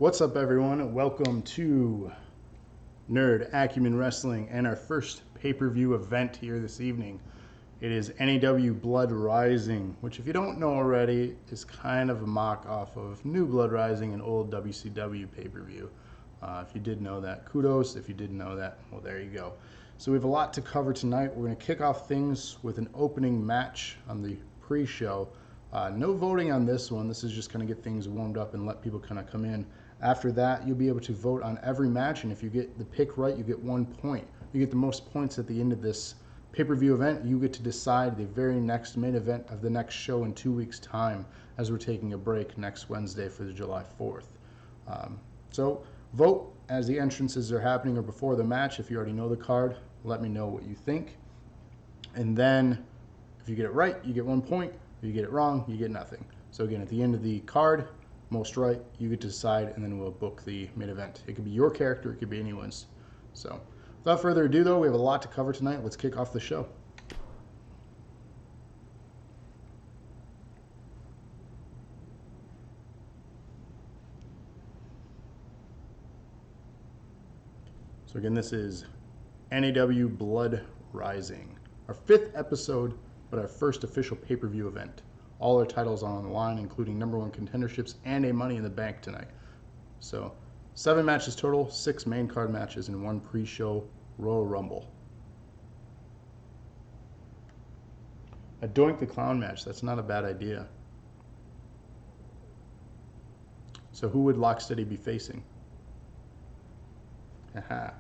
What's up, everyone? Welcome to Nerd Acumen Wrestling and our first pay-per-view event here this evening. It is NAW Blood Rising, which, if you don't know already, is kind of a mock-off of NAW Blood Rising, an old WCW pay-per-view. If you did know that, kudos. If you didn't know that, well, there you go. So we have a lot to cover tonight. We're going to kick off things with an opening match on the pre-show. No voting on this one. This is just going to get things warmed up and let people kind of come in. After that, you'll be able to vote on every match, and if you get the pick right, you get 1 point. You get the most points at the end of this pay-per-view event. You get to decide the very next main event of the next show in 2 weeks' time, as we're taking a break next Wednesday for the July 4th. So vote as the entrances are happening or before the match. If you already know the card, let me know what you think. And then if you get it right, you get 1 point. If you get it wrong, you get nothing. So again, at the end of the card, most right, you get to decide, and then we'll book the main event. It could be your character, it could be anyone's. So without further ado, though, we have a lot to cover tonight. Let's kick off the show. So again, this is NAW Blood Rising, our 5th episode, but our first official pay-per-view event. All our titles are on the line, including #1 contenderships and a Money in the Bank tonight. So 7 matches total, 6 main card matches, and 1 pre-show Royal Rumble. A Doink the Clown match, that's not a bad idea. So who would Locksteady be facing? Aha.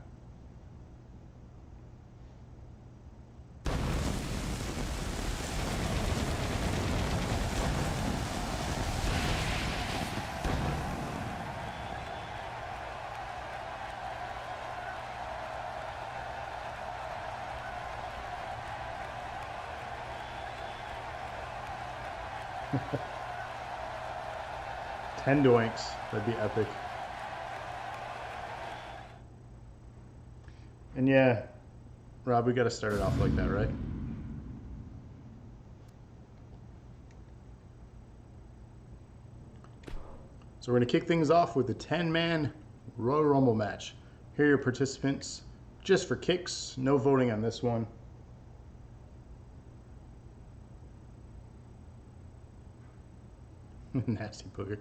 Ten doinks, that'd be epic. And yeah, Rob, we gotta start it off like that, right? So we're gonna kick things off with the 10-man Royal Rumble match. Here are your participants, just for kicks, no voting on this one. Nasty booger.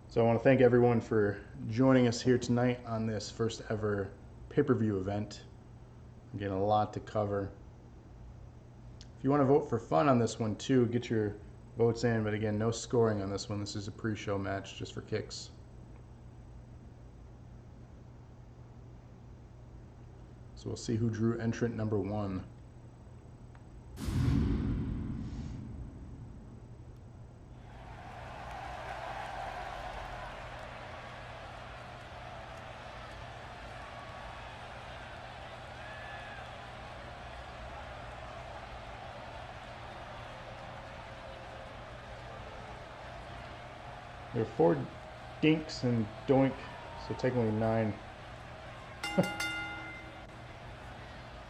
So I want to thank everyone for joining us here tonight on this first ever pay-per-view event. Again, a lot to cover. If you want to vote for fun on this one too, get your votes in, but again, no scoring on this one. This is a pre-show match just for kicks. So we'll see who drew entrant #1. There are 4 dinks and doink, so technically 9.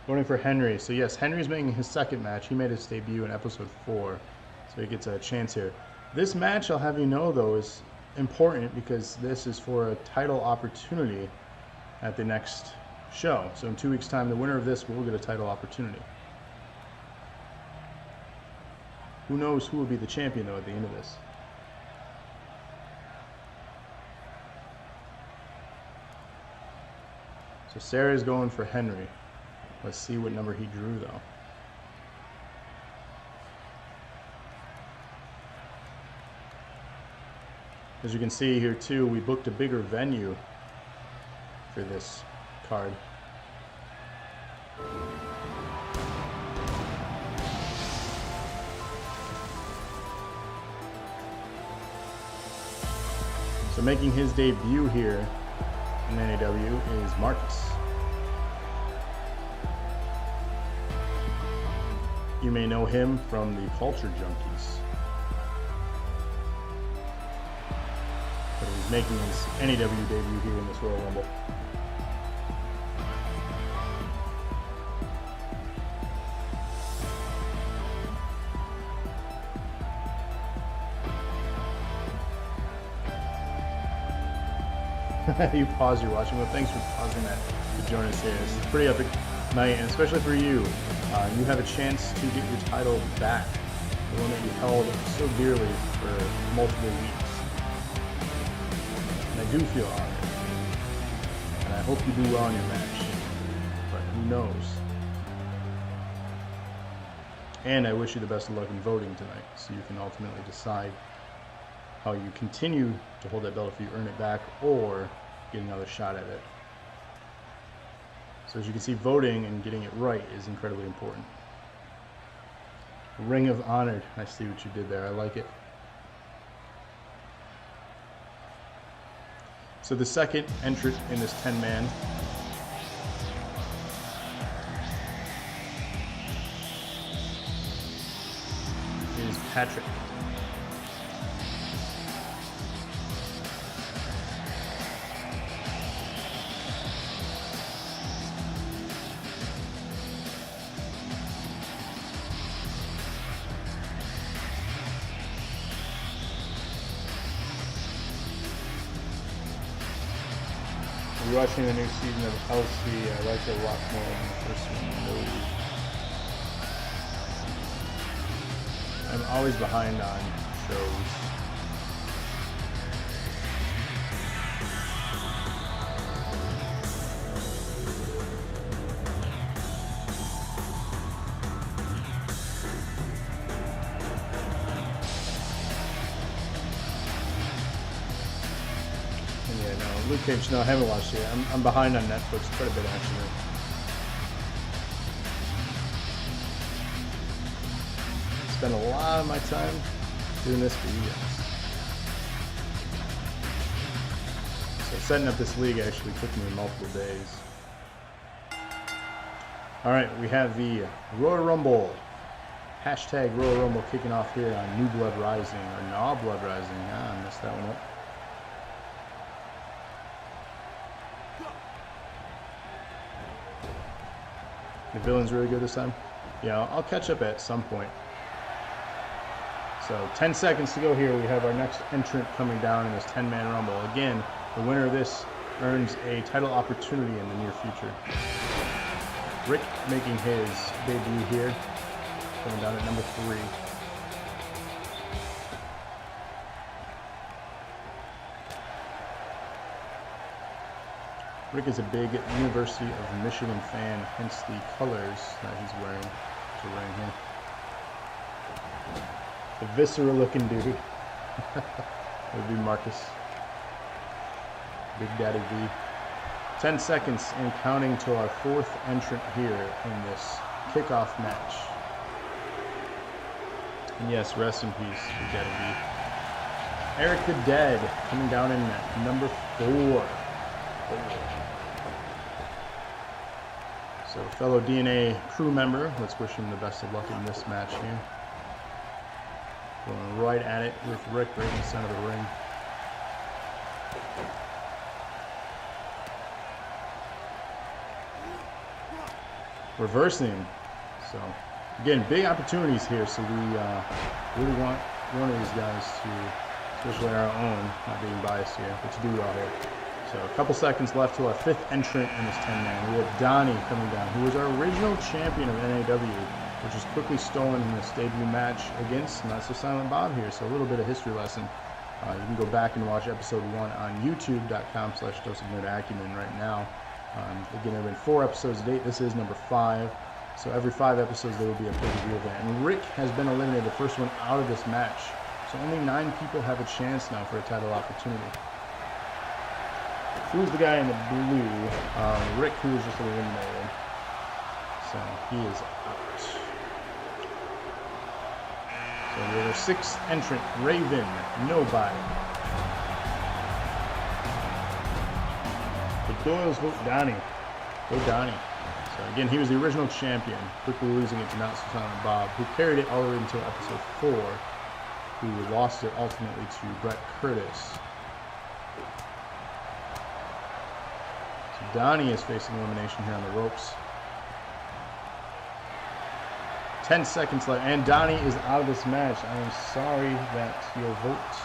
Voting for Henry. So yes, Henry's making his second match. He made his debut in episode 4, so he gets a chance here. This match, I'll have you know, though, is important because this is for a title opportunity at the next show. So in 2 weeks' time, the winner of this will get a title opportunity. Who knows who will be the champion, though, at the end of this? So Sarah's going for Henry. Let's see what number he drew, though. As you can see here, too, we booked a bigger venue for this card. So making his debut here in NAW is Marcus. You may know him from the Culture Junkies, but he's making his NAW debut here in this Royal Rumble. you pause your watching. Well, thanks for pausing that to join us here. It's a pretty epic night, and especially for you. You have a chance to get your title back, the one that you held so dearly for multiple weeks. And I do feel honored, and I hope you do well in your match, but who knows? And I wish you the best of luck in voting tonight, so you can ultimately decide how you continue to hold that belt if you earn it back, or get another shot at it. So as you can see, voting and getting it right is incredibly important. Ring of Honor. I see what you did there. I like it. So the second entrant in this 10-man is Patrick. Watching the new season of LC, I like it a lot more than the first one. I'm always behind on shows. Luke Cage, no, I haven't watched it. I'm behind on Netflix quite a bit, actually. Spend a lot of my time doing this for you guys. So setting up this league actually took me multiple days. All right, we have the Royal Rumble. Hashtag Royal Rumble kicking off here on NAW Blood Rising, or NAW Blood Rising. I messed that one up. The villain's really good this time. Yeah, I'll catch up at some point. So 10 seconds to go here. We have our next entrant coming down in this 10-man rumble. Again, the winner of this earns a title opportunity in the near future. Rick making his debut here, coming down at number 3. Rick is a big University of Michigan fan, hence the colors that he's wearing. So wearing here. The visceral looking dude. That would be Marcus. Big Daddy V. 10 seconds and counting to our 4th entrant here in this kickoff match. And yes, rest in peace, Big Daddy V. Eric the Dead coming down in at number 4. So fellow DNA crew member, let's wish him the best of luck in this match here. Going right at it with Rick right in the center of the ring. Reversing. So again, big opportunities here. So we really want one of these guys to, especially our own, not being biased here, but to do well here. So a couple seconds left to our 5th entrant in this 10-man. We have Donnie coming down, who was our original champion of NAW, which was quickly stolen in this debut match against Not So Silent Bob here. So a little bit of history lesson. You can go back and watch episode 1 on youtube.com/doseofnerdacumen right now. Again, there have been 4 episodes to date. This is number 5. So every 5 episodes there will be a pay-per-view event. And Rick has been eliminated, the first one out of this match. So only 9 people have a chance now for a title opportunity. Who's the guy in the blue? Rick, who was just eliminated. So he is out. So we have our 6th entrant, Raven, Nobody. The Doyles vote Donnie. Go Donnie. So again, he was the original champion, quickly losing it to Not So Silent Bob, who carried it all the way until episode 4, who lost it ultimately to Brett Curtis. Donnie is facing elimination here on the ropes. 10 seconds left, and Donnie is out of this match. I am sorry that your vote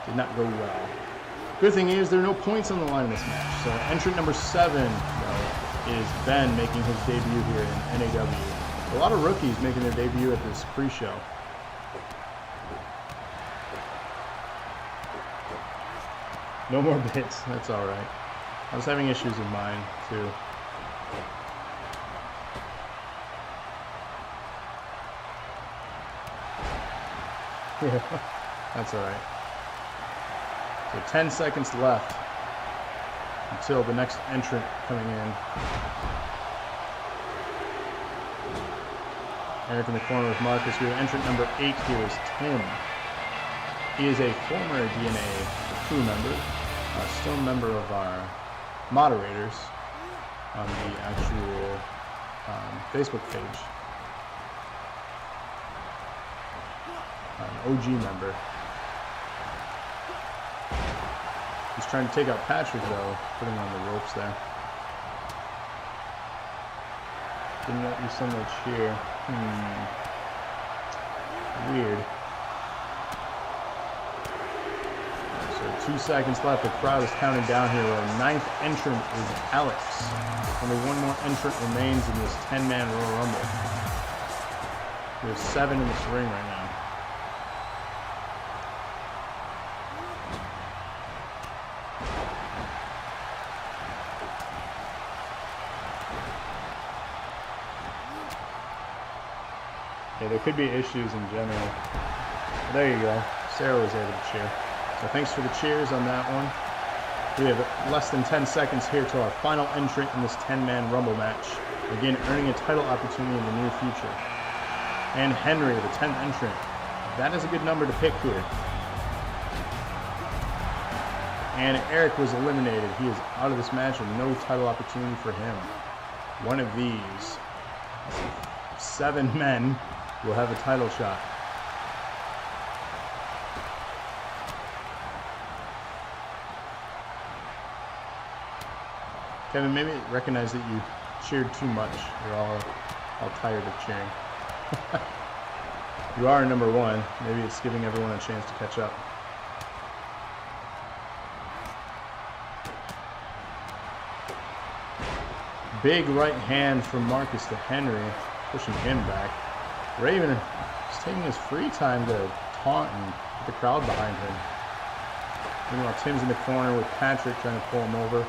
did not go well. Good thing is there are no points on the line in this match. So entrant number 7 though, is Ben making his debut here in NAW. A lot of rookies making their debut at this pre-show. No more bits, that's alright. I was having issues with mine too. Yeah, that's alright. So 10 seconds left until the next entrant coming in. Eric in the corner with Marcus here. Entrant number 8 here is Tim. He is a former DNA crew member, still a member of our moderators on the actual Facebook page. An OG member. He's trying to take out Patrick though, putting him on the ropes there. Didn't let you send that cheer. Weird. So 2 seconds left. The crowd is counting down here. Our 9th entrant is Alex. Only one more entrant remains in this 10-man Royal Rumble. There's 7 in this ring right now. Yeah, there could be issues in general. There you go. Sarah was able to cheer. So thanks for the cheers on that one. We have less than 10 seconds here till our final entrant in this 10-man Rumble match. Again, earning a title opportunity in the near future. And Henry, the 10th entrant. That is a good number to pick here. And Eric was eliminated. He is out of this match and no title opportunity for him. One of these 7 men will have a title shot. Kevin, maybe recognize that you cheered too much. You're all tired of cheering. You are number 1. Maybe it's giving everyone a chance to catch up. Big right hand from Marcus to Henry, pushing him back. Raven is taking his free time to taunt and get the crowd behind him. Meanwhile, Tim's in the corner with Patrick trying to pull him over.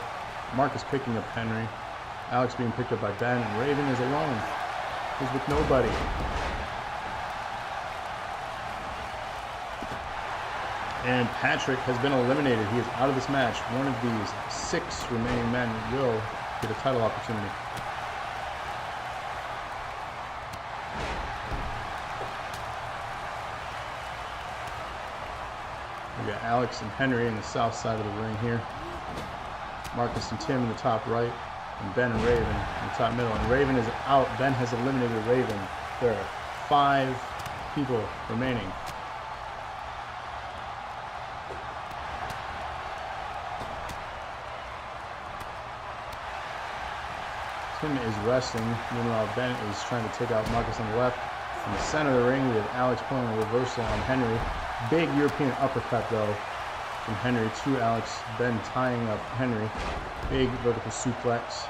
Marcus picking up Henry. Alex being picked up by Ben, and Raven is alone. He's with nobody. And Patrick has been eliminated. He is out of this match. One of these 6 remaining men will get a title opportunity. We got Alex and Henry in the south side of the ring here. Marcus and Tim in the top right, and Ben and Raven in the top middle. And Raven is out. Ben has eliminated Raven. There are 5 people remaining. Tim is wrestling. Meanwhile, Ben is trying to take out Marcus on the left. In the center of the ring, we have Alex pulling a reversal on Henry. Big European uppercut, though, from Henry to Alex. Ben tying up Henry. Big vertical suplex.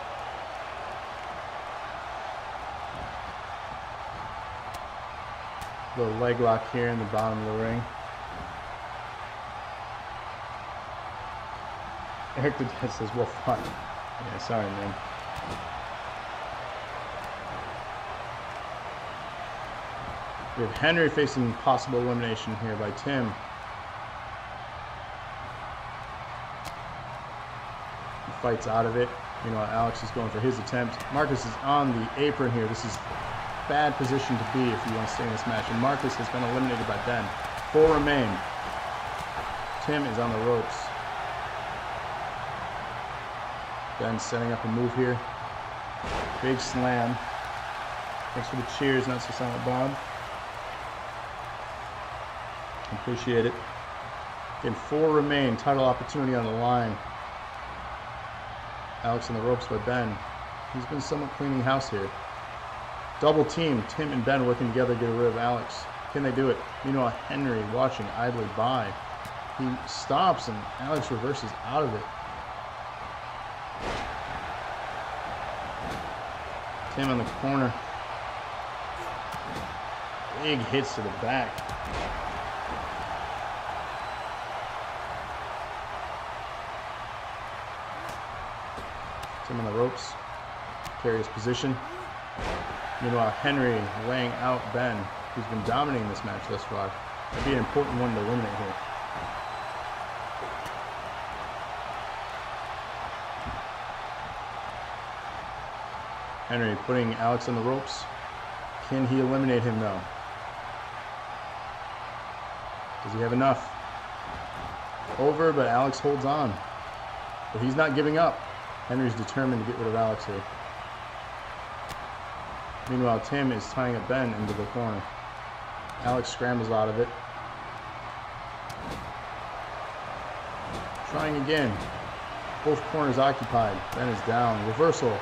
Little leg lock here in the bottom of the ring. Eric the Dead says, well fun. Yeah, sorry, man. We have Henry facing possible elimination here by Tim. He fights out of it. You know, Alex is going for his attempt. Marcus is on the apron here. This is a bad position to be if you want to stay in this match. And Marcus has been eliminated by Ben. 4 remain. Tim is on the ropes. Ben setting up a move here. Big slam. Thanks for the cheers, not so silent Bob. Appreciate it. Again, 4 remain. Title opportunity on the line. Alex on the ropes by Ben. He's been somewhat cleaning house here. Double team. Tim and Ben working together to get rid of Alex. Can they do it? Meanwhile, Henry watching idly by. He stops and Alex reverses out of it. Tim on the corner. Big hits to the back. Tim on the ropes. Carries position. Meanwhile, Henry laying out Ben, who's been dominating this match thus far. That'd be an important one to eliminate here. Henry putting Alex on the ropes. Can he eliminate him though? Does he have enough? Over, but Alex holds on. But he's not giving up. Henry's determined to get rid of Alex here. Meanwhile, Tim is tying up Ben into the corner. Alex scrambles out of it. Trying again. Both corners occupied. Ben is down. Reversal.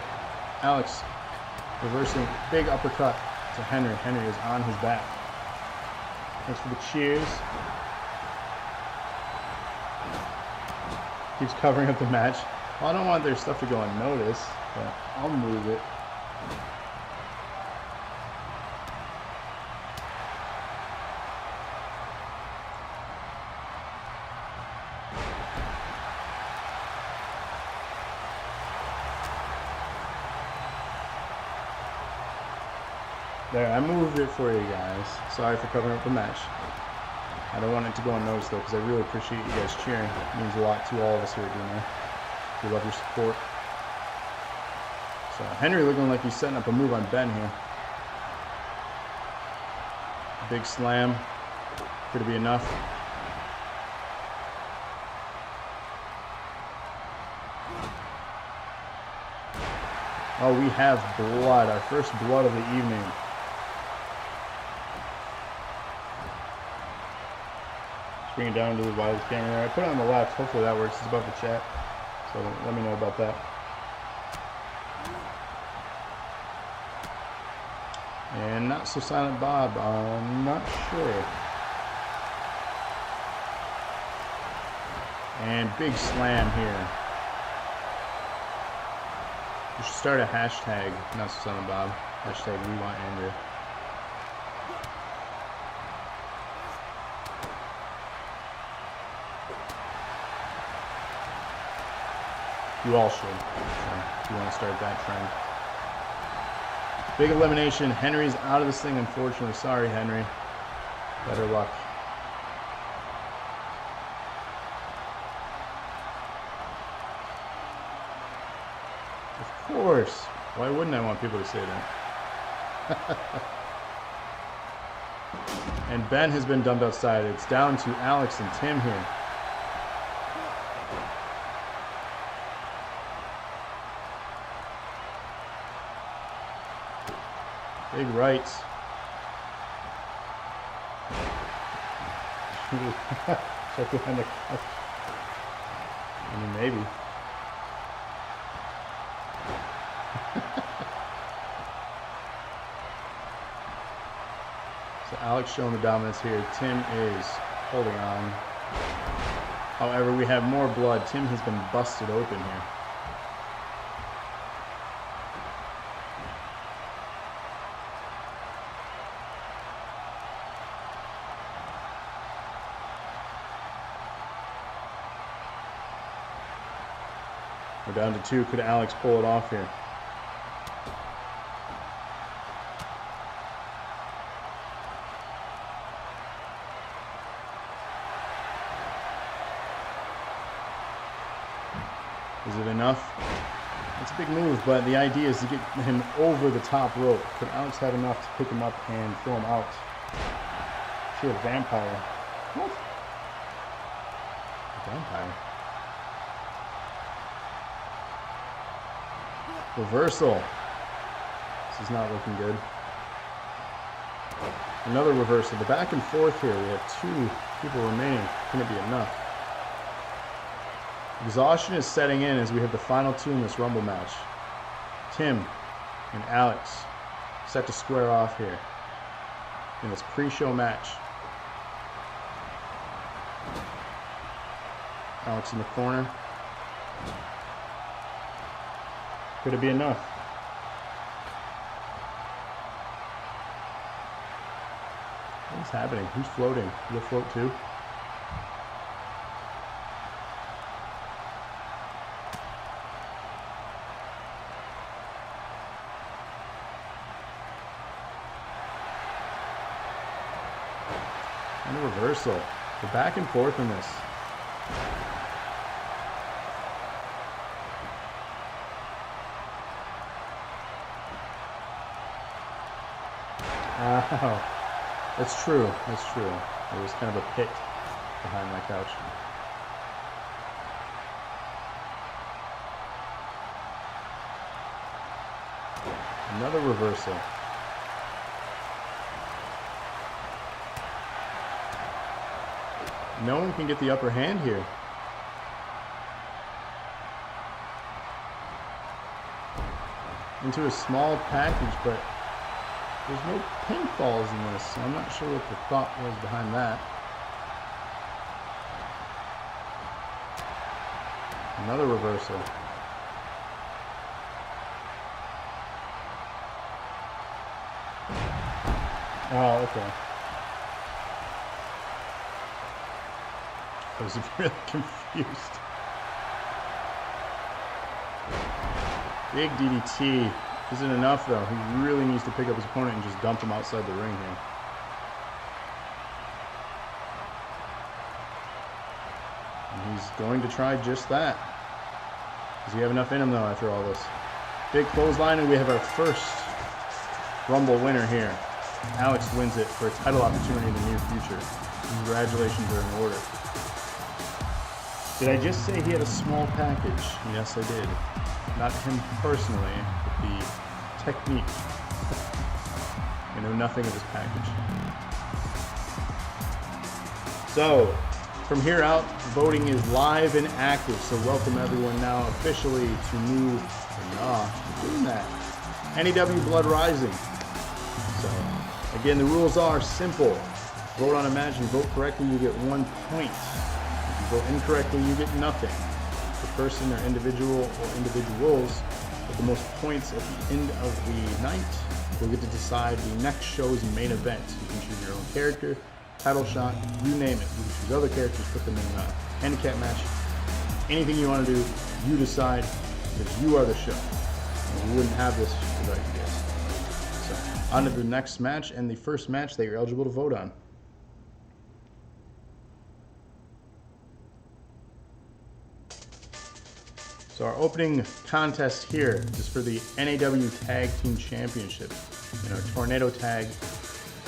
Alex reversing. Big uppercut to Henry. Henry is on his back. Thanks for the cheers. Keeps covering up the match. Well, I don't want their stuff to go unnoticed, but I'll move it. There, I moved it for you guys. Sorry for covering up the match. I don't want it to go unnoticed though, because I really appreciate you guys cheering. It means a lot to all of us here at DNA. We love your support. So Henry looking like he's setting up a move on Ben here. Big slam. Could it be enough? Oh, we have blood. Our first blood of the evening. Bring it down to the widest camera there. I put it on the left. Hopefully that works. It's above the chat. So let me know about that. And not so silent Bob. I'm not sure. And big slam here. You should start a hashtag. Not so silent Bob. Hashtag we want Andrew. You all should, so if you want to start that trend. Big elimination. Henry's out of this thing, unfortunately. Sorry, Henry. Better luck. Of course. Why wouldn't I want people to say that? And Ben has been dumped outside. It's down to Alex and Tim here. Big rights. Check behind the couch. I mean, maybe. So Alex showing the dominance here. Tim is holding on. However, we have more blood. Tim has been busted open here. We're down to 2. Could Alex pull it off here? Is it enough? It's a big move, but the idea is to get him over the top rope. Could Alex have enough to pick him up and throw him out? Sheer vampire. What? A vampire. Reversal. This is not looking good. Another reversal. The back and forth here. We have 2 people remaining. Can it be enough? Exhaustion is setting in as we have the final 2 in this Rumble match. Tim and Alex set to square off here in this pre-show match. Alex in the corner. Could it be enough? What's happening? Who's floating? You'll float too? And a reversal. We're back and forth in this. Wow. That's true. That's true. There was kind of a pit behind my couch. Another reversal. No one can get the upper hand here. Into a small package, but there's no pinfalls in this, so I'm not sure what the thought was behind that. Another reversal. Oh, okay. I was really confused. Big DDT. Isn't enough though. He really needs to pick up his opponent and just dump him outside the ring here. And he's going to try just that. Does he have enough in him though after all this? Big clothesline, and we have our first Rumble winner here. Alex wins it for a title opportunity in the near future. Congratulations are in order. Did I just say he had a small package? Yes, I did. Not him personally, but the technique. I know nothing of his package. So, from here out, voting is live and active. So welcome everyone now officially to NAW. We're doing that. NAW Blood Rising. So, again, the rules are simple. Vote on a match. You vote correctly, you get 1 point. If you vote incorrectly, you get nothing. The person or individual or individuals with the most points at the end of the night will get to decide the next show's main event. You can choose your own character, title shot, you name it. You can choose other characters, put them in a handicap match. Anything you want to do, you decide, because you are the show. And we wouldn't have this without you guys. So, on to the next match, and the first match that you're eligible to vote on. So our opening contest here is for the NAW Tag Team Championship in our Tornado Tag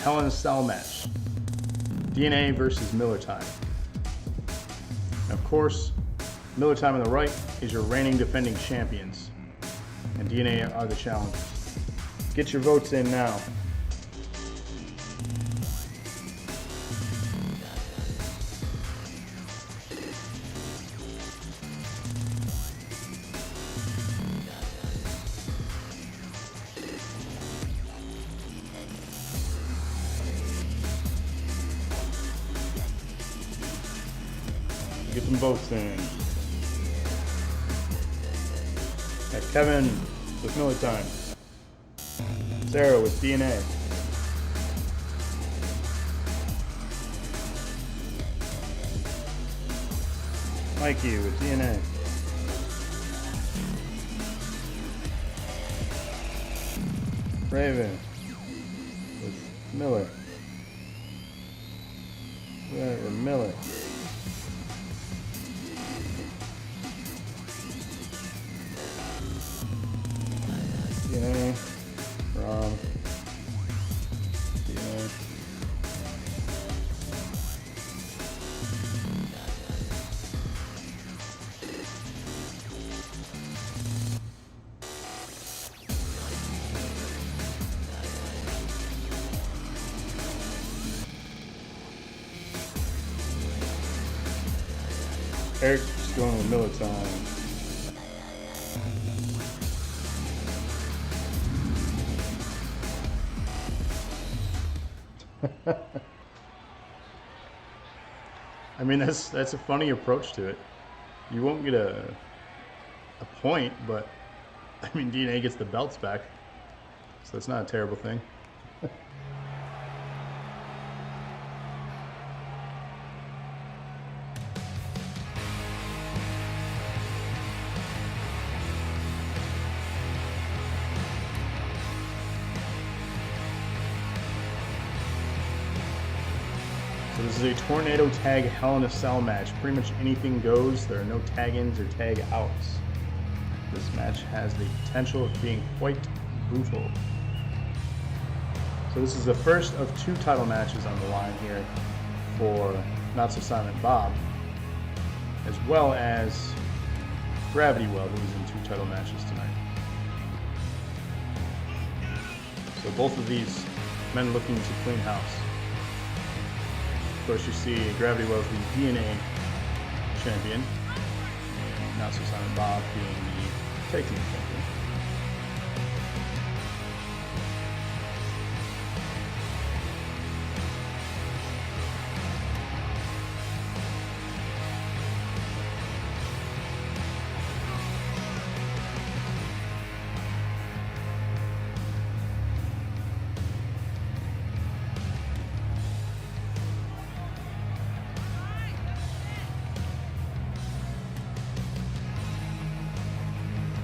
Hell in a Cell match. DNA versus Miller Time. And of course, Miller Time on the right is your reigning defending champions, and DNA are the challengers. Get your votes in now. Get some votes in. Got Kevin with Miller Time. Sarah with DNA. Mikey with DNA. Raven with Miller. Miller. DNA, Ron, DNA. Eric's going with Miller Time. I mean, that's a funny approach to it. You won't get a point, but I mean, DNA gets the belts back, so that's not a terrible thing. So this is a tornado tag Hell in a Cell match. Pretty much anything goes. There are no tag-ins or tag-outs. This match has the potential of being quite brutal. So this is the first of 2 title matches on the line here for Not So Silent Bob, as well as Gravity Well, who's in 2 title matches tonight. So both of these men looking to clean house. Of course, you see Gravity Well is the DNA champion, and Not So Silent Bob being the tag team champion.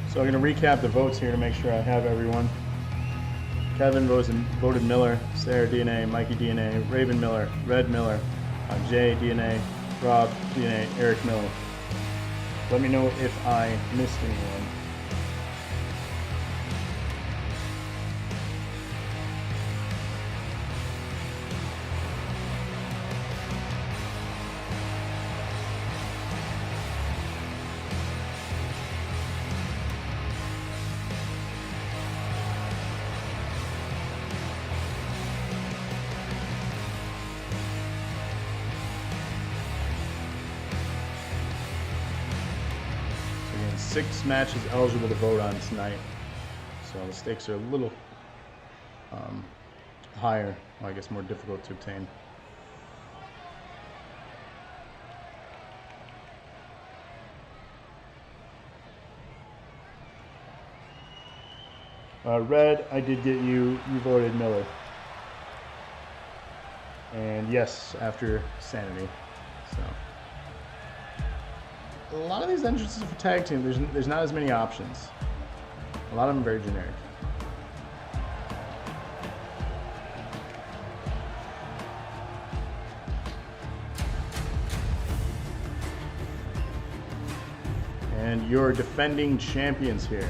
So I'm going to recap the votes here to make sure I have everyone. Kevin voted Miller, Sarah DNA, Mikey DNA, Raven Miller, Red Miller, Jay DNA, Rob DNA, Eric Miller. Let me know if I missed anyone. Again, 6 matches eligible to vote on tonight, so the stakes are a little higher, well, I guess more difficult to obtain. Red, I did get you. You voted Miller. And yes, after Sanity. So a lot of these entrances for tag team, there's not as many options. A lot of them are very generic. And your defending champions here.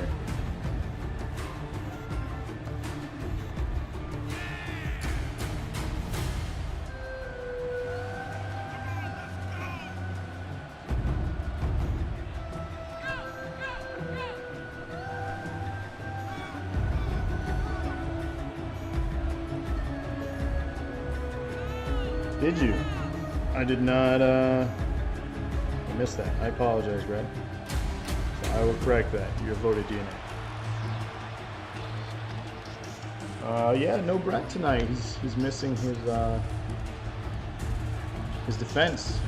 Did you? I did not, I missed that. I apologize, Red. So I will correct that. You have voted DNA. Yeah, no Brett tonight. He's missing his defense.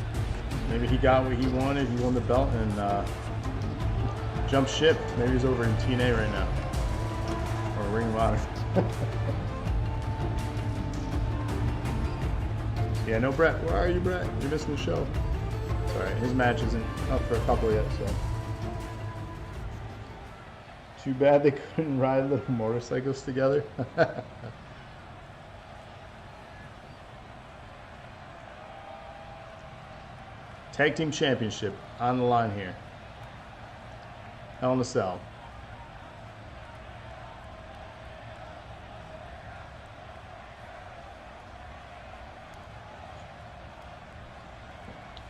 Maybe he got what he wanted. He won the belt and jumped ship. Maybe he's over in TNA right now. Or Ring of Honor. Yeah, no Brett. Where are you, Brett? You're missing the show. Sorry, his match isn't up for a couple yet, so. Too bad they couldn't ride little motorcycles together. Tag Team Championship on the line here. Hell in a Cell.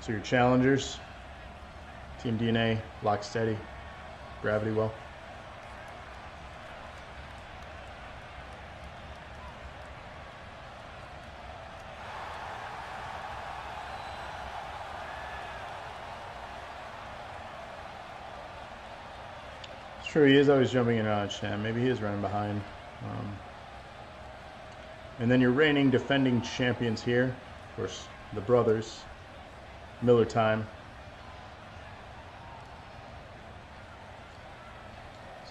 So your challengers, Team DNA, Lock Steady, Gravity Well. It's true, he is always jumping in and out of Champ. Maybe he is running behind. And then your reigning defending champions here, of course, the brothers. Miller time.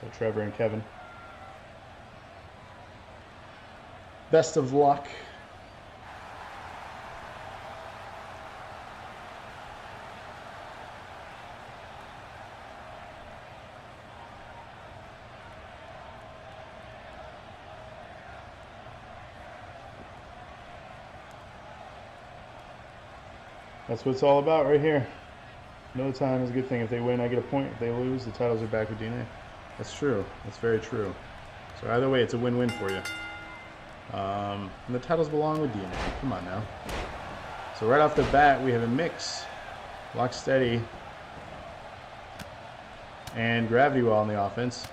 So Trevor and Kevin, best of luck. That's what it's all about right here. No time is a good thing. If they win, I get a point. If they lose, the titles are back with DNA. That's true. That's very true. So either way, it's a win-win for you. And the titles belong with DNA. Come on now. So right off the bat, we have a mix. Lock steady. And gravity well on the offense.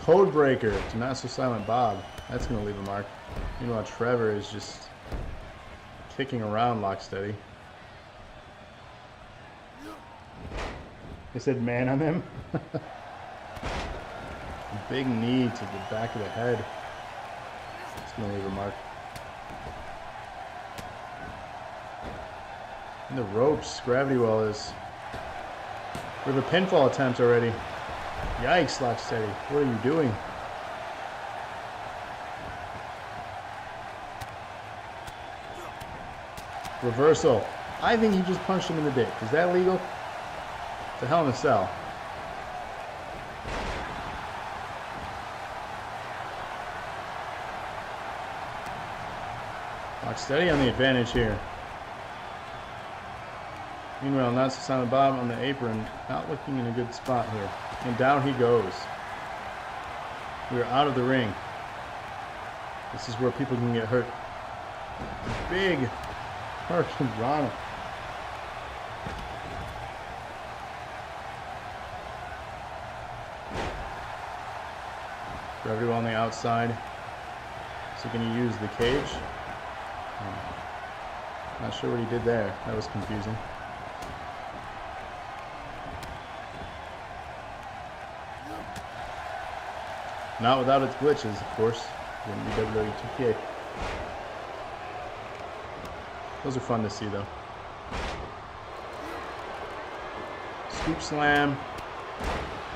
Code breaker to Not So Silent Bob. That's going to leave a mark. Meanwhile, Trevor is just kicking around lock steady. They said man on them. Big knee to the back of the head. It's going to leave a mark. And the ropes, gravity well is. We have a pinfall attempt already. Yikes, lock steady. What are you doing? Reversal. I think he just punched him in the dick. Is that legal? It's a hell in a cell. Lock steady on the advantage here. Meanwhile, Not So Silent Bob on the apron, not looking in a good spot here. And down he goes. We are out of the ring. This is where people can get hurt. Big Hurricane Rana. Gravity well on the outside. So going to use the cage. Not sure what he did there. That was confusing. Not without its glitches, of course. Wouldn't be WWE 2K. Those are fun to see, though. Scoop slam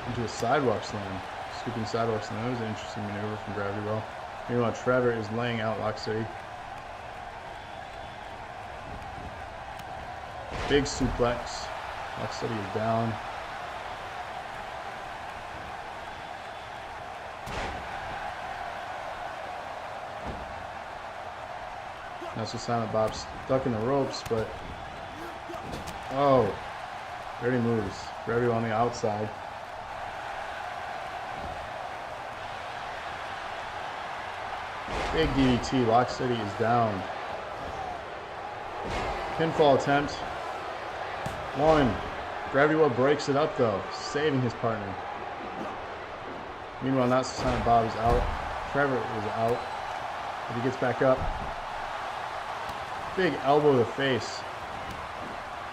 into a sidewalk slam. Scooping sidewalk slam. That was an interesting maneuver from Gravity Well. Meanwhile, Trevor is laying out lock steady. Big suplex. Lock steady is down. Not So Silent Bob stuck in the ropes, but oh, dirty moves. Gravity on the outside. Big DDT. Lock steady is down. Pinfall attempt. One. Gravity Well breaks it up though, saving his partner. Meanwhile, Not So Silent Bob is out. Trevor is out, but he gets back up. Big elbow to the face.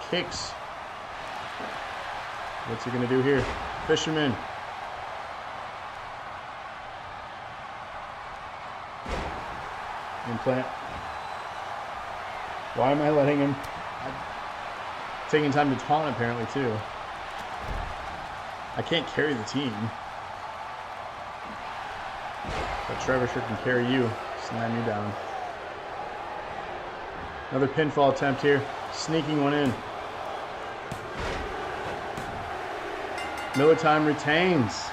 Kicks. What's he gonna do here? Fisherman. Implant. Why am I letting him? Taking time to taunt apparently too. I can't carry the team. But Trevor sure can carry you. Slam you down. Another pinfall attempt here. Sneaking one in. Miller Time retains.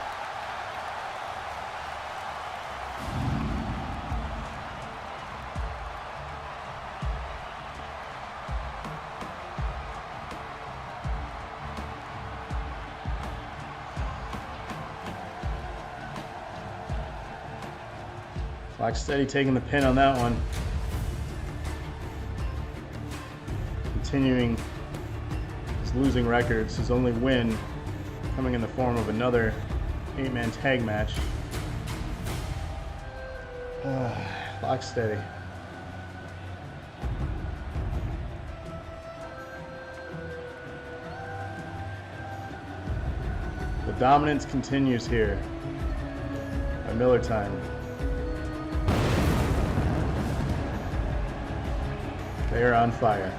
Lock steady taking the pin on that one. Continuing his losing records, his only win coming in the form of another 8-man tag match. Lock steady. The dominance continues here by Miller Time. They are on fire.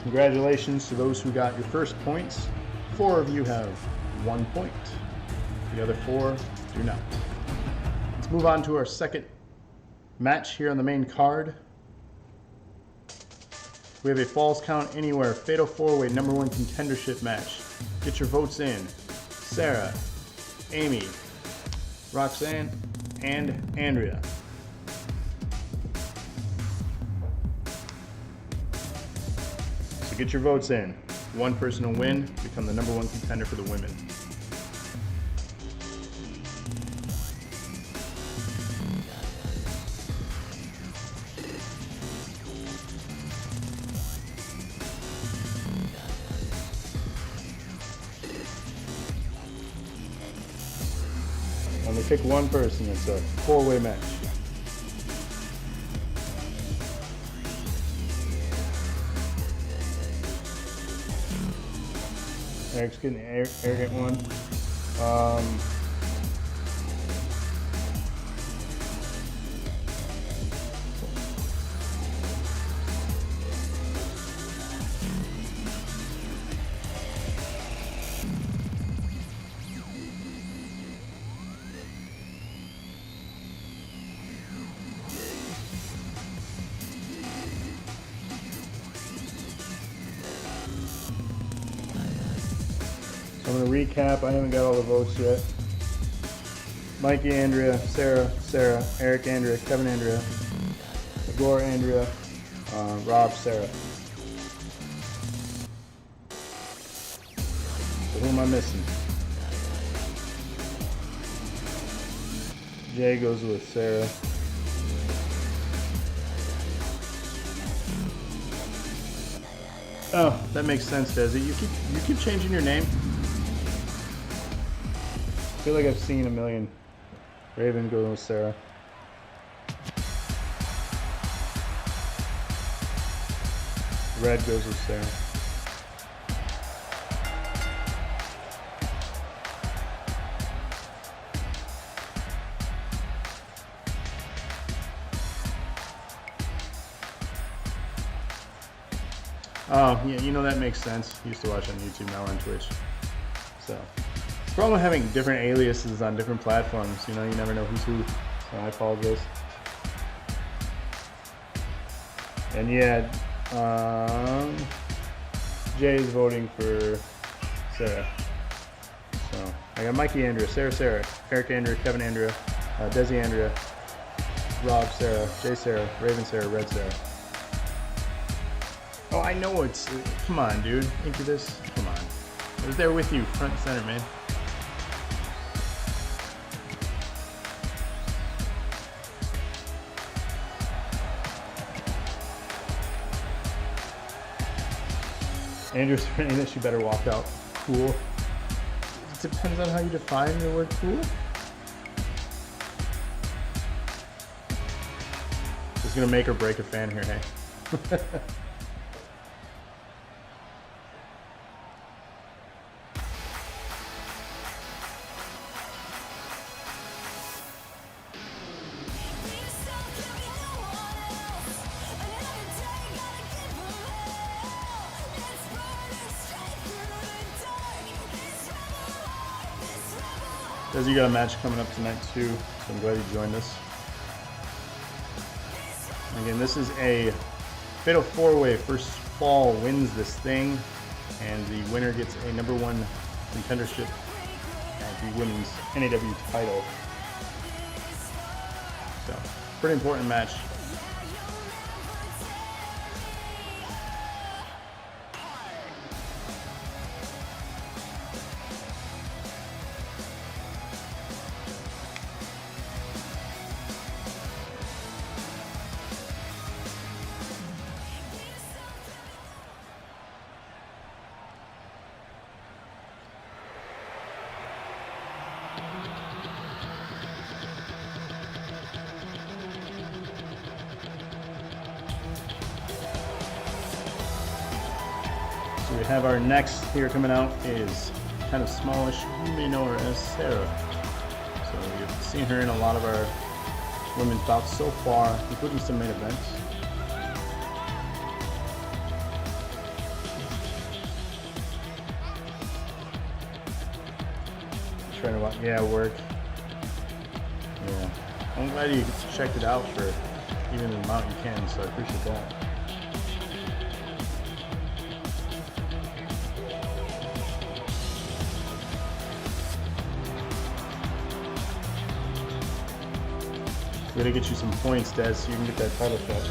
Congratulations to those who got your first points. 4 of you have 1 point. The other 4 do not. Let's move on to our second match here on the main card. We have a Falls Count Anywhere Fatal 4-Way #1 contendership match. Get your votes in. Sarah, Amy, Roxanne, and Andrea. So get your votes in. One person will win, become the #1 contender for the women. Only pick one person. It's a 4-way match. Eric's getting Eric at one. I'm going to recap. I haven't got all the votes yet. Mikey, Andrea, Sarah, Eric, Andrea, Kevin, Andrea, Igor, Andrea, Rob, Sarah. So who am I missing? Jay goes with Sarah. Oh, that makes sense, Desi. You keep changing your name. I feel like I've seen a million. Raven goes with Sarah. Red goes with Sarah. Oh, yeah, you know, that makes sense. Used to watch on YouTube, now on Twitch. So, the problem with having different aliases on different platforms, you know, you never know who's who. So I apologize. And yeah, Jay is voting for Sarah. So, I got Mikey, Andrea, Sarah, Eric, Andrea, Kevin, Andrea, Desi, Andrea, Rob, Sarah, Jay, Sarah, Raven, Sarah, Red, Sarah. Oh, I know it's... Come on, dude. Into this? Come on. I was there with you, front and center, man. Andrew's saying that she better walk out cool. It depends on how you define the word cool. It's gonna make or break a fan here, hey? Does you got a match coming up tonight too, so I'm glad you joined us. Again, this is a fatal 4-way. First fall wins this thing, and the winner gets a #1 contendership at the women's NAW title. So, pretty important match. So we have our next here coming out is kind of smallish. You may know her as Sarah. So you've seen her in a lot of our women's bouts so far, including some main events. trying to watch. Yeah, work. Yeah. I'm glad you checked it out for even the amount you can, so I appreciate that. We gotta get you some points, Des, so you can get that title shot.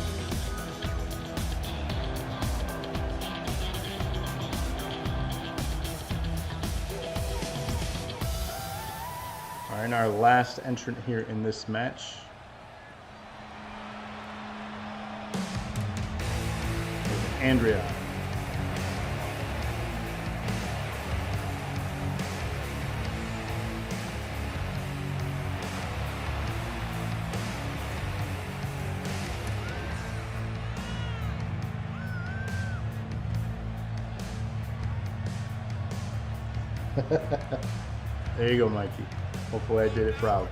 Alright, and our last entrant here in this match is Andrea. There you go, Mikey. Hopefully I did it proud.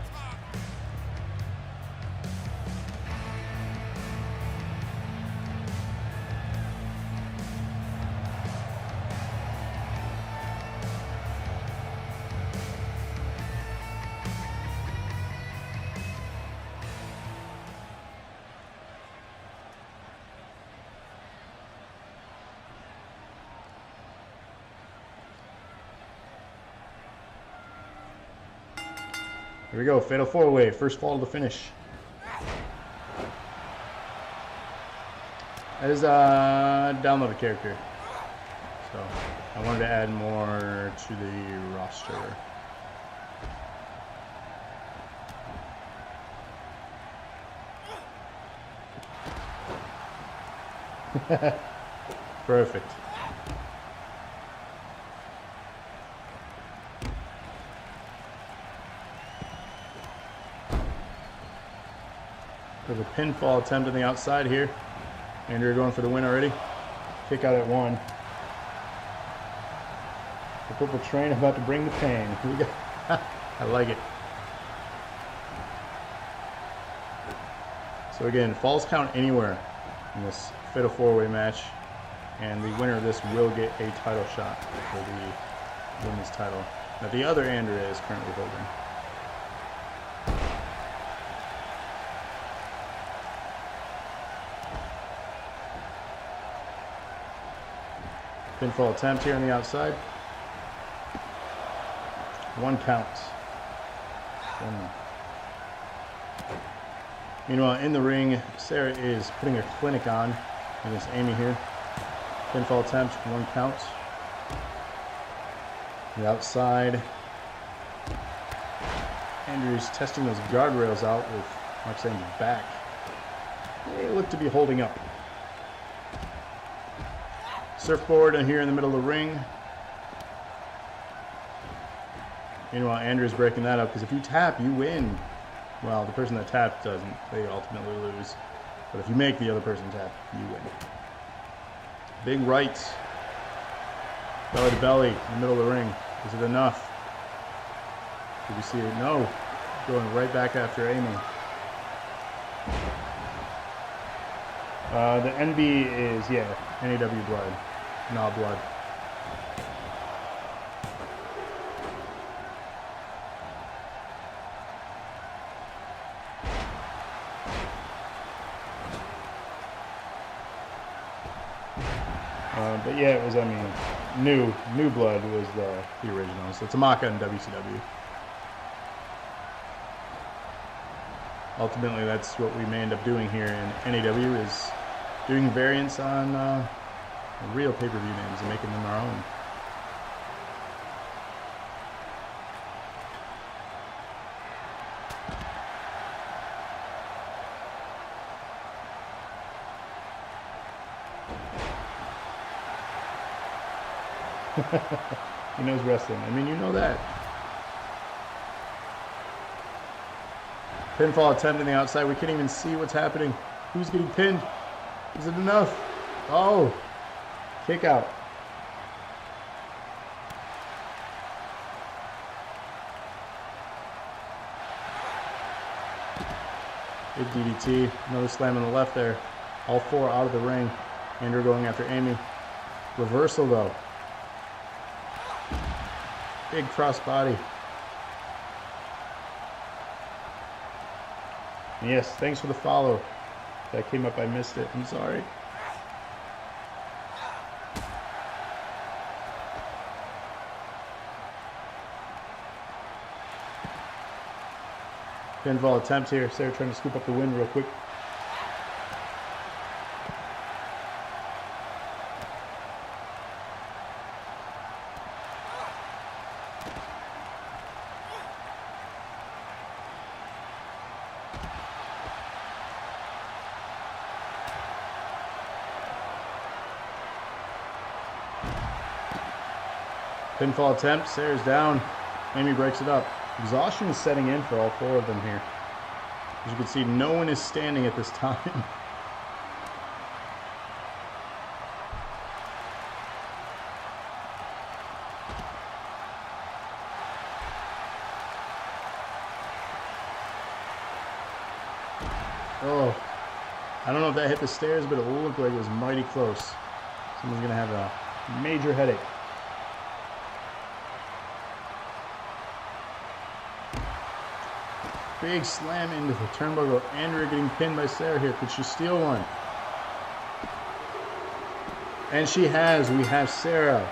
Here we go, fatal four-way, first fall to the finish. That is download a character. So I wanted to add more to the roster. Perfect. There's a pinfall attempt on the outside here. Andrea going for the win already. Kick out at one. The purple train about to bring the pain. I like it. So again, falls count anywhere in this fatal four-way match, and the winner of this will get a title shot for the women's title that the other Andrea is currently holding. Pinfall attempt here on the outside. One count. One. Meanwhile, in the ring, Sarah is putting a clinic on against Amy here. Pinfall attempt, one count. The outside. Andrew's testing those guardrails out with Roxanne's back. They look to be holding up. Surfboard here in the middle of the ring. Meanwhile, Andrew's breaking that up because if you tap, you win. Well, the person that tapped doesn't. They ultimately lose. But if you make the other person tap, you win. Big right. Belly to belly in the middle of the ring. Is it enough? Did we see it? No. Going right back after Amy. The NB is, yeah, NAW Blood. NAW Blood. But yeah, it was, I mean, New Blood was the original. So it's a mock on WCW. Ultimately, that's what we may end up doing here in NAW, is doing variants on real pay-per-view names and making them our own. He knows wrestling. I mean, you know that. Pinfall attempt on the outside. We can't even see what's happening. Who's getting pinned? Is it enough? Oh. Kick out. Big DDT. Another slam on the left there. All four out of the ring. Andrew going after Amy. Reversal though. Big cross body. And yes, thanks for the follow. That came up, I missed it. I'm sorry. Pinfall attempt here. Sarah trying to scoop up the win real quick. Pinfall attempt. Sarah's down. Amy breaks it up. Exhaustion is setting in for all four of them here. As you can see, no one is standing at this time. Oh, I don't know if that hit the stairs, but it looked like it was mighty close. Someone's going to have a major headache. Big slam into the turnbuckle. Andrea getting pinned by Sarah here. Could she steal one? And she has. We have Sarah,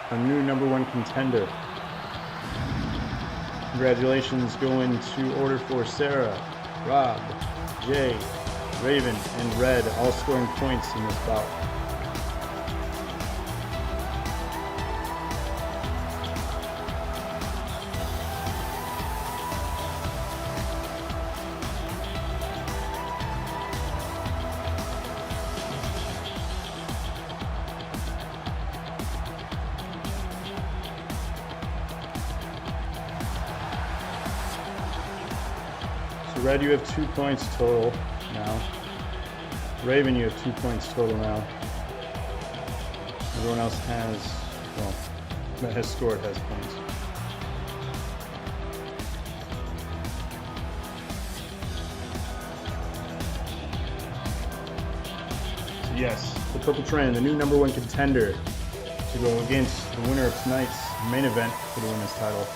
a new #1 contender. Congratulations go into order for Sarah, Rob, Jay, Raven, and Red, all scoring points in this bout. Red, you have 2 points total now. Raven, you have 2 points total now. Everyone else has, well, that has scored has points. So yes, the Purple Trend, the new #1 contender, to go against the winner of tonight's main event for the women's title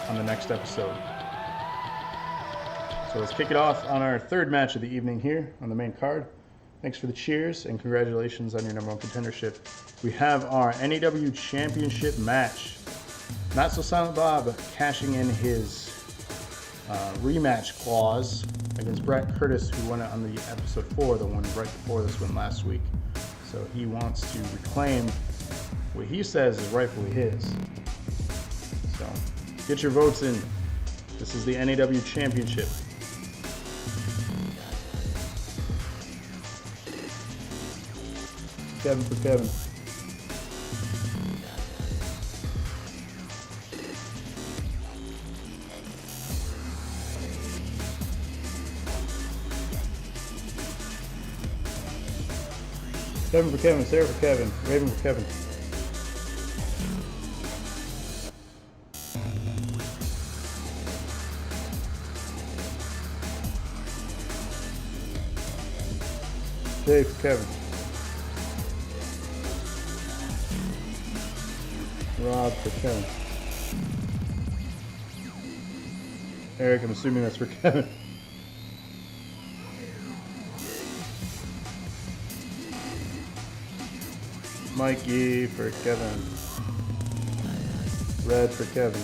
on the next episode. So let's kick it off on our third match of the evening here on the main card. Thanks for the cheers and congratulations on your #1 contendership. We have our NAW Championship match. Not So Silent Bob cashing in his rematch clause against Brett Curtis, who won it on the episode 4, the one right before this one last week. So he wants to reclaim what he says is rightfully his. So get your votes in. This is the NAW Championship. Kevin for Kevin. Kevin for Kevin, Sarah for Kevin, Raven for Kevin. Jay for Kevin. Rob for Kevin. Eric, I'm assuming that's for Kevin. Mikey for Kevin. Red for Kevin.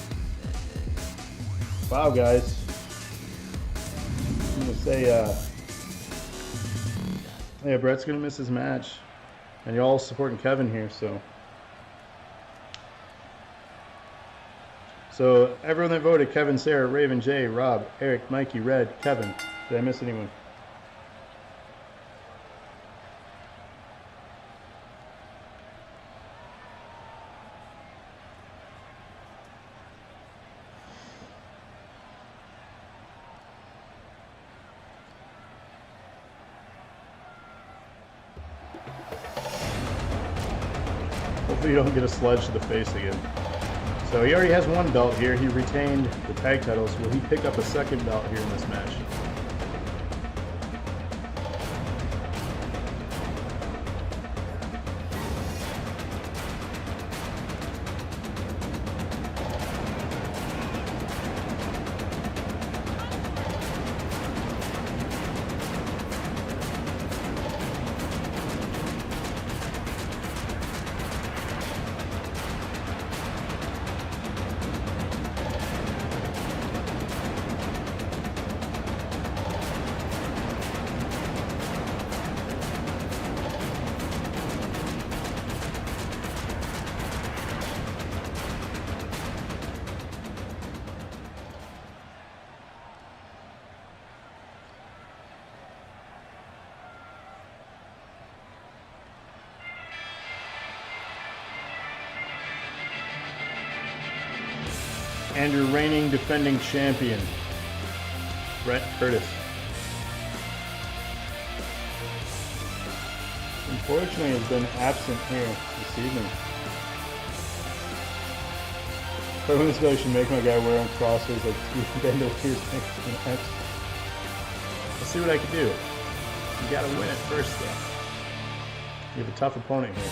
Wow, guys. I'm gonna say, yeah, Brett's gonna miss his match, and you're all supporting Kevin here, so. So everyone that voted, Kevin, Sarah, Raven, Jay, Rob, Eric, Mikey, Red, Kevin. Did I miss anyone? Hopefully you don't get a sledge to the face again. So he already has one belt here. He retained the tag titles. Will he pick up a second belt here in this match? and your reigning defending champion, Brett Curtis. Unfortunately, has been absent here this evening. I win this guy should make my guy wear on crosses like two bandoliers next to the match. Let's see what I can do. You gotta win it first, though. You have a tough opponent here.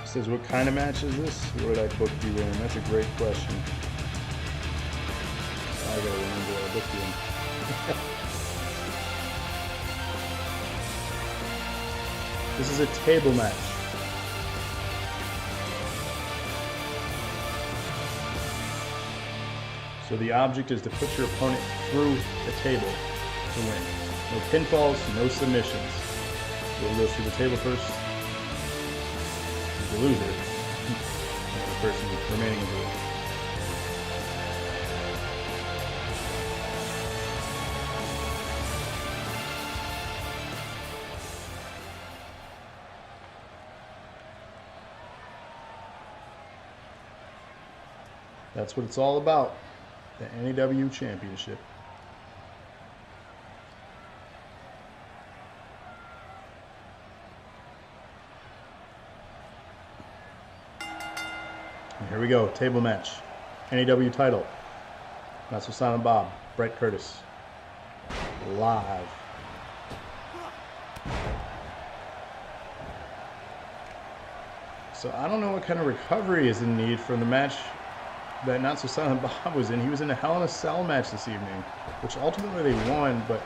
Says, what kind of match is this? What did I book you in? That's a great question. I gotta remember what I booked you in. This is a table match. So the object is to put your opponent through the table to win. No pinfalls, no submissions. We'll go through the table first. The loser, the person remaining in the loser. That's what it's all about, the NAW Championship. Here we go, table match. NAW title. Not So Silent Bob, Brett Curtis. Live. So I don't know what kind of recovery is in need from the match that Not So Silent Bob was in. He was in a Hell in a Cell match this evening, which ultimately they won, but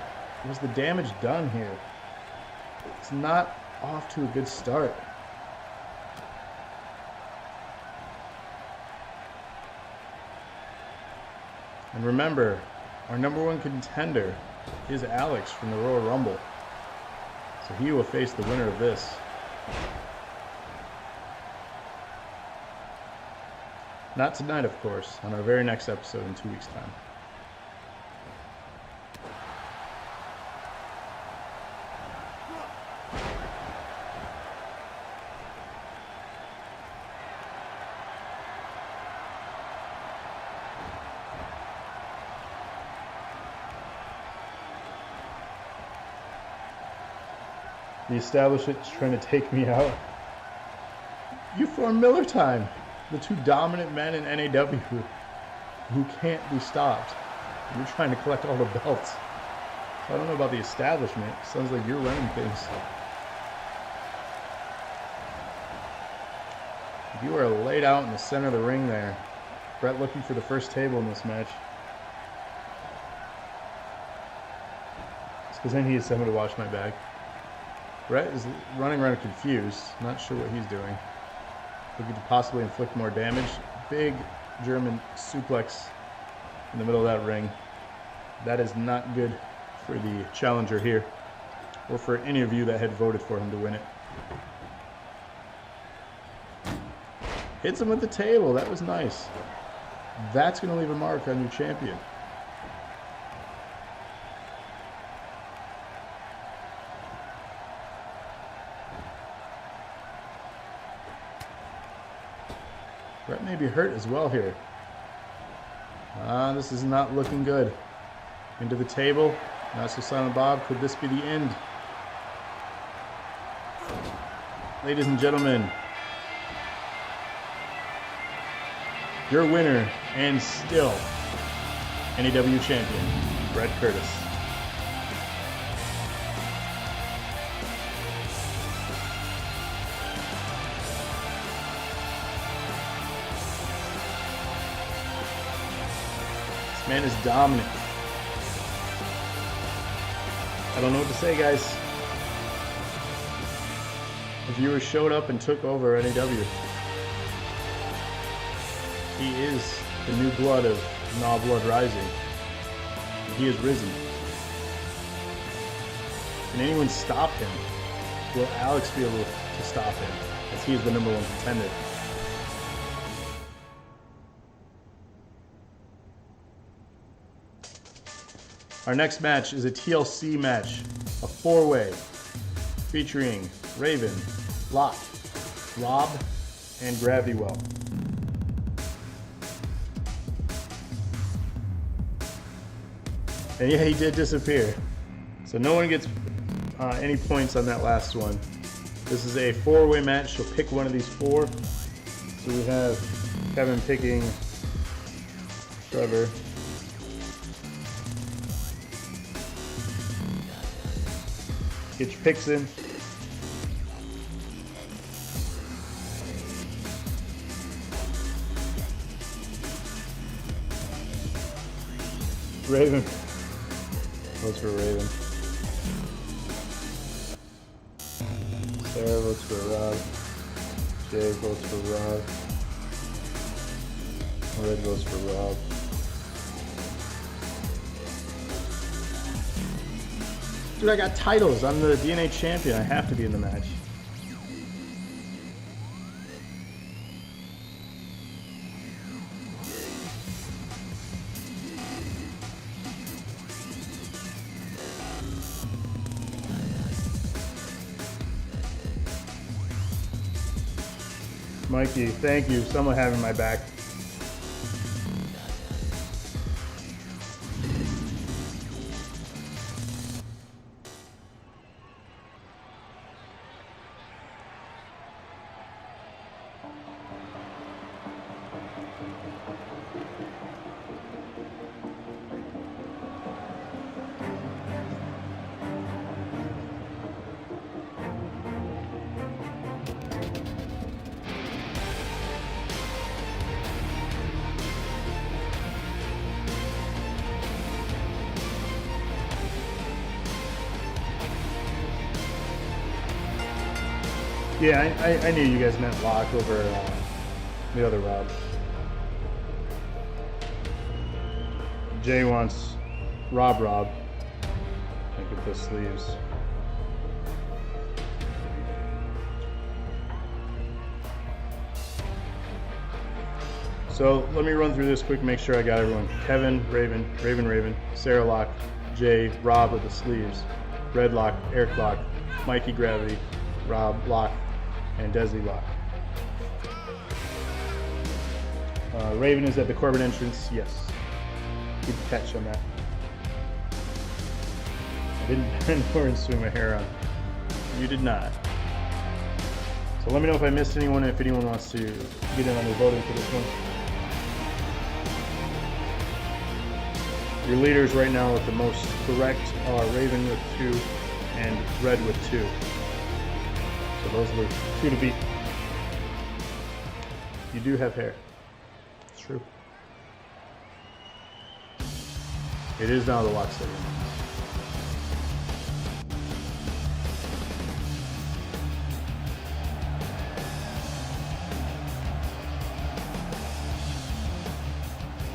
was the damage done here? It's not off to a good start. And remember, our #1 contender is Alex from the Royal Rumble. So he will face the winner of this. Not tonight, of course, on our very next episode in 2 weeks' time. The establishment's trying to take me out. You form Miller Time, the two dominant men in NAW who can't be stopped. You're trying to collect all the belts. I don't know about the establishment. Sounds like you're running things. You are laid out in the center of the ring there. Brett looking for the first table in this match. It's because I need someone to watch my back. Brett is running around confused, not sure what he's doing. Looking to possibly inflict more damage. Big German suplex in the middle of that ring. That is not good for the challenger here, or for any of you that had voted for him to win it. Hits him with the table, that was nice. That's going to leave a mark on your champion. Brett may be hurt as well here. This is not looking good. Into the table. Not So Silent Bob. Could this be the end? Ladies and gentlemen, your winner and still NAW champion, Brett Curtis. Man is dominant. I don't know what to say, guys. The viewers showed up and took over NAW. He is the new blood of NAW Blood Rising. He has risen. Can anyone stop him? Will Alex be able to stop him, as he is the #1 contender? Our next match is a TLC match, a 4-way, featuring Raven, Locke, Rob, and Gravity Well. And yeah, he did disappear. So no one gets any points on that last one. This is a 4-way match, so pick one of these 4. So we have Kevin picking Trevor. Get your picks in. Raven. Votes for Raven. Sarah votes for Rob. Jay votes for Rob. Red votes for Rob. Dude, I got titles. I'm the DNA champion. I have to be in the match. Mikey, thank you. Someone having my back. Yeah, I knew you guys meant Locke over the other Rob. Jay wants Rob. Look at the sleeves. So let me run through this quick, make sure I got everyone. Kevin, Raven, Sarah Locke, Jay, Rob with the sleeves, Red Locke, Eric Locke, Mikey Gravity, Rob Locke, and Desi Locke. Raven is at the Corbin entrance. Yes. Good catch on that. I didn't bend over and swing my hair on. You did not. So let me know if I missed anyone, if anyone wants to get in on the voting for this one. Your leaders right now with the most correct are Raven with 2 and Red with 2. So those are the 2 to beat. You do have hair. It's true. It is now the Lock Stadium.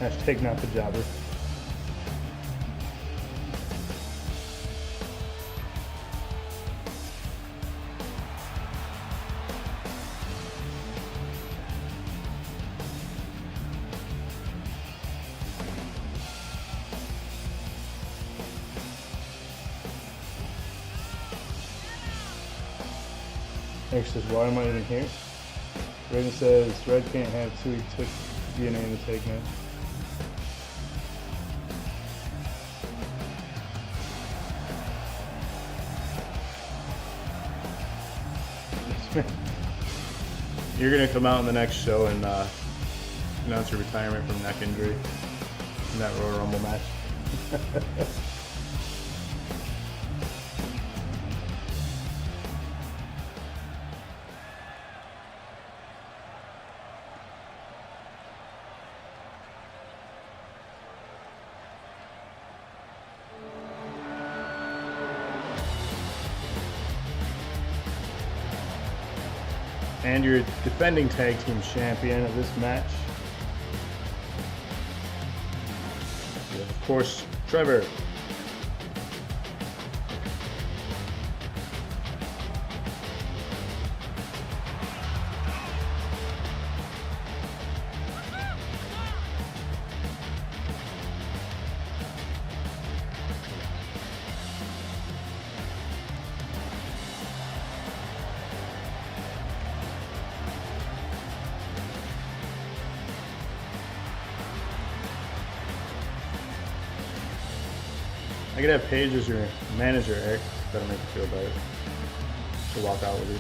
Hashtag not the jobber. Eric says, why am I even here? Raven says, Red can't have 2, he took DNA in the tag match. You're going to come out in the next show and announce your retirement from neck injury in that Royal Rumble match. And your defending tag team champion of this match of course, Trevor. I could have Paige as your manager, Eric. That'll make you feel better. She'll walk out with you.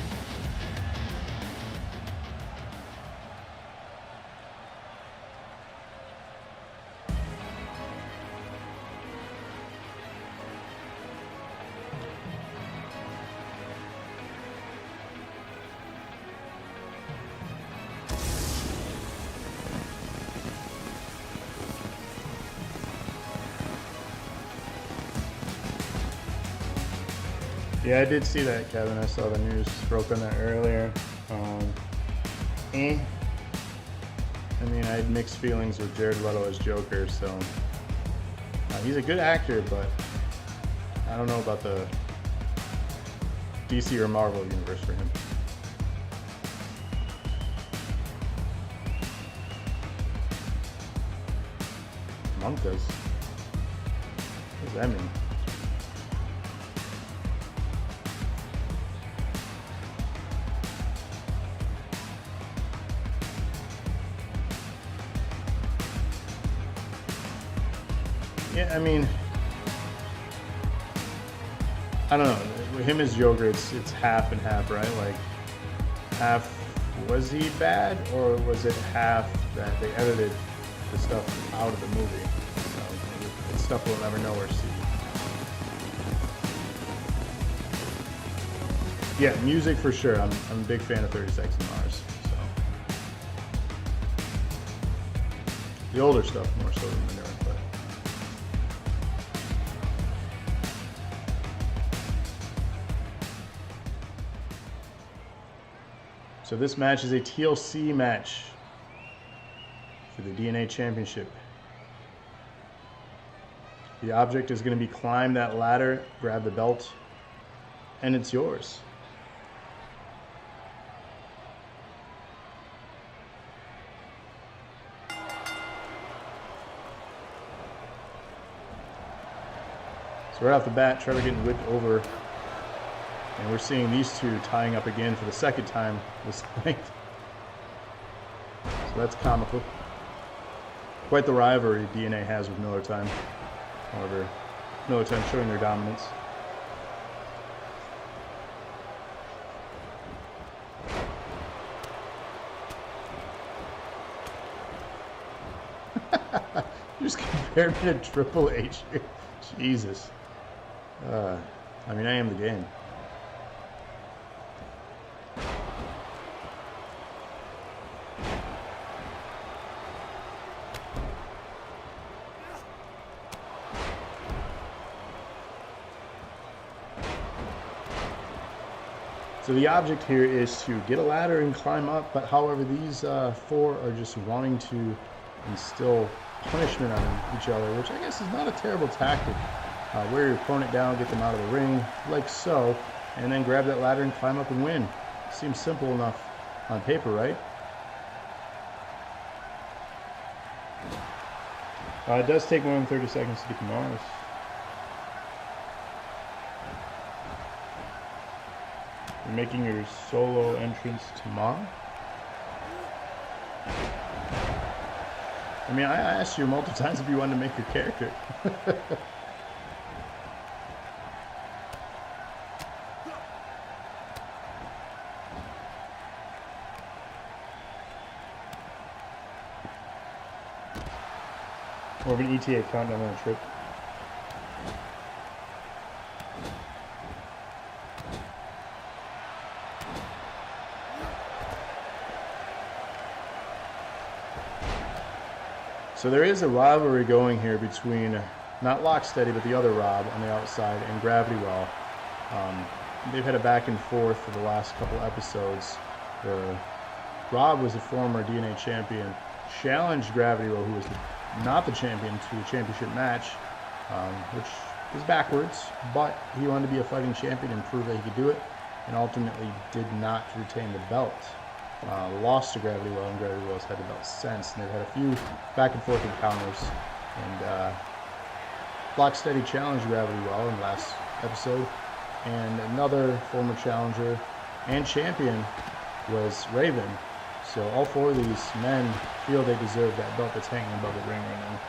Yeah, I did see that, Kevin. I saw the news broke on that earlier. I mean, I had mixed feelings with Jared Leto as Joker, so he's a good actor, but I don't know about the DC or Marvel universe for him. Monk does. What does that mean? Yeah, I mean, I don't know. With him as Joker, it's half and half, right? Like, half was he bad, or was it half that they edited the stuff out of the movie? So it's stuff we'll never know or see. Yeah, music for sure. I'm a big fan of 30 Seconds to Mars. So the older stuff more so than the newer. So this match is a TLC match for the DNA Championship. The object is going to be climb that ladder, grab the belt, and it's yours. So right off the bat, Trevor getting whipped over. And we're seeing these two tying up again for the second time this night. So that's comical. Quite the rivalry DNA has with Miller Time. However, Miller Time showing their dominance. You just compared me to Triple H. Jesus. I mean, I am the game. So the object here is to get a ladder and climb up, but however these four are just wanting to instill punishment on each other, which I guess is not a terrible tactic. Wear your opponent down, get them out of the ring, like so, and then grab that ladder and climb up and win. Seems simple enough on paper, right? It does take more than 30 seconds to get to Mars. You're making your solo entrance tomorrow? I mean, I asked you multiple times if you wanted to make your character. More of an ETA countdown on a trip. So there is a rivalry going here between, not Locksteady, but the other Rob on the outside, and Gravity Well. They've had a back and forth for the last couple episodes where Rob was a former DNA champion, challenged Gravity Well, who was the not the champion to a championship match, which is backwards, but he wanted to be a fighting champion and prove that he could do it, and ultimately did not retain the belt. Lost to Gravity Well, and Gravity Well's had the belt since, and they've had a few back and forth encounters, and Locksteady challenged Gravity Well in the last episode, and another former challenger and champion was Raven. So all four of these men feel they deserve that belt that's hanging above the ring right now.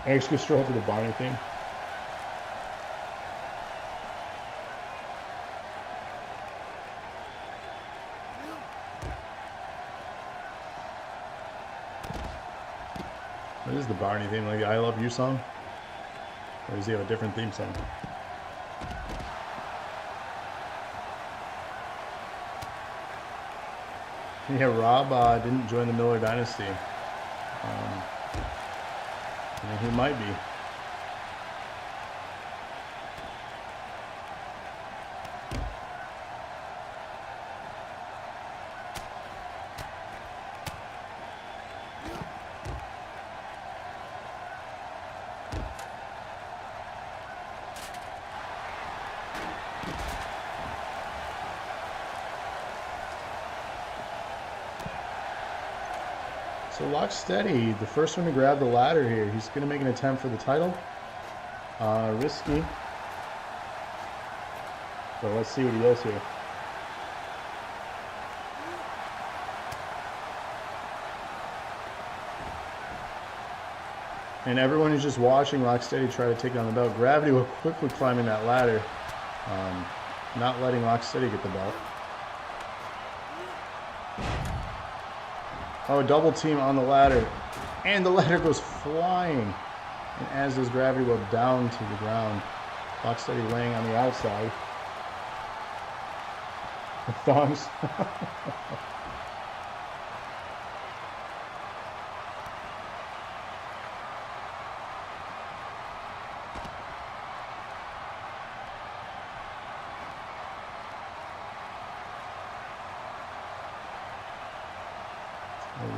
I just go stroll to the Barney thing. What is the Barney theme? Like the I Love You song? Or does he have a different theme song? Yeah, Rob didn't join the Miller Dynasty. I mean, he might be. So Locksteady, the first one to grab the ladder here. He's going to make an attempt for the title. Risky. So let's see what he does here. And everyone is just watching Locksteady try to take on the belt. Gravity will quickly climbing that ladder, not letting Locksteady get the belt. Oh, double team on the ladder. And the ladder goes flying. And as does Gravity Well down to the ground. Locksteady laying on the outside. The thongs.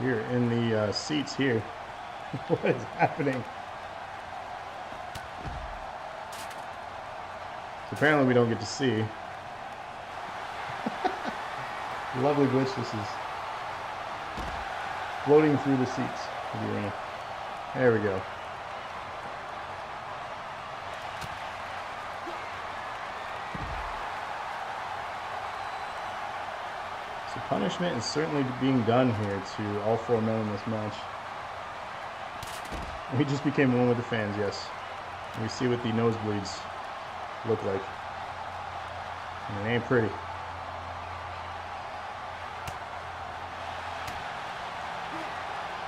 We're in the seats here. What is happening? So apparently we don't get to see. Lovely glitch this is. Floating through the seats of the arena. There we go. So punishment is certainly being done here to all four men in this match. We just became one with the fans, yes. And we see what the nosebleeds look like. And it ain't pretty.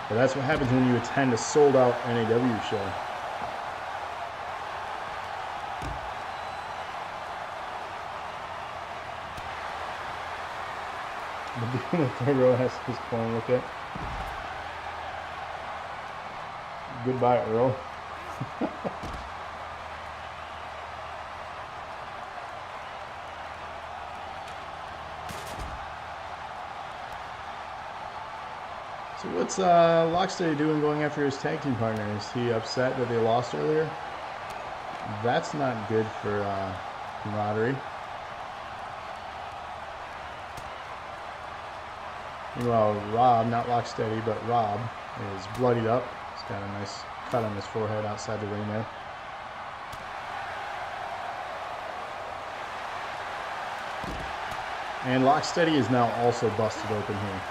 But that's what happens when you attend a sold-out NAW show. The third row has his corner look at. Goodbye, Earl. So what's Locksteady doing going after his tag team partner? Is he upset that they lost earlier? That's not good for camaraderie. Meanwhile, Rob, not Locksteady, but Rob, is bloodied up. He's got a nice cut on his forehead outside the ring there. And Locksteady is now also busted open here.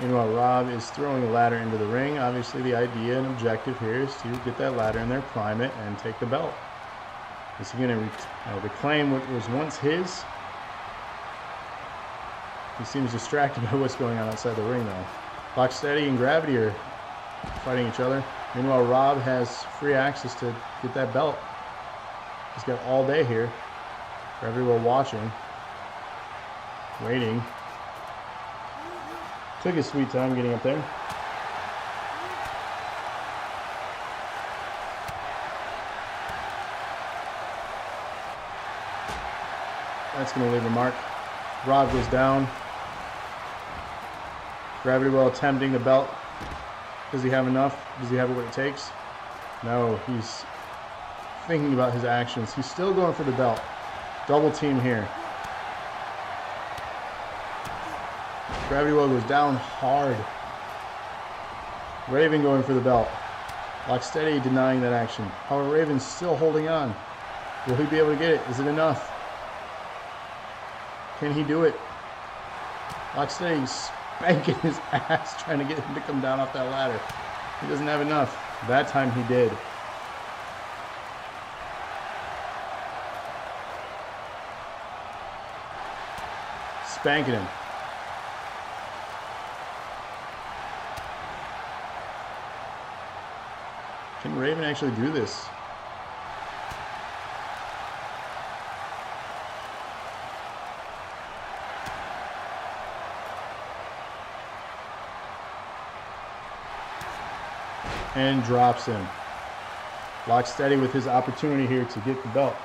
Meanwhile, Rob is throwing a ladder into the ring. Obviously, the idea and objective here is to get that ladder in there, climb it, and take the belt. Is he going to reclaim what was once his? He seems distracted by what's going on outside the ring, though. Locksteady and Gravity are fighting each other. Meanwhile, Rob has free access to get that belt. He's got all day here for everyone watching, waiting. Took his sweet time getting up there. That's going to leave a mark. Rob goes down. Gravity Well attempting the belt. Does he have enough? Does he have what it takes? No, he's thinking about his actions. He's still going for the belt. Double team here. Gravity Well goes down hard. Raven going for the belt. Locksteady denying that action. However, Raven's still holding on. Will he be able to get it? Is it enough? Can he do it? Locksteady spanking his ass trying to get him to come down off that ladder. He doesn't have enough. That time he did. Spanking him. Can Raven actually do this? And drops him. Locksteady with his opportunity here to get the belt.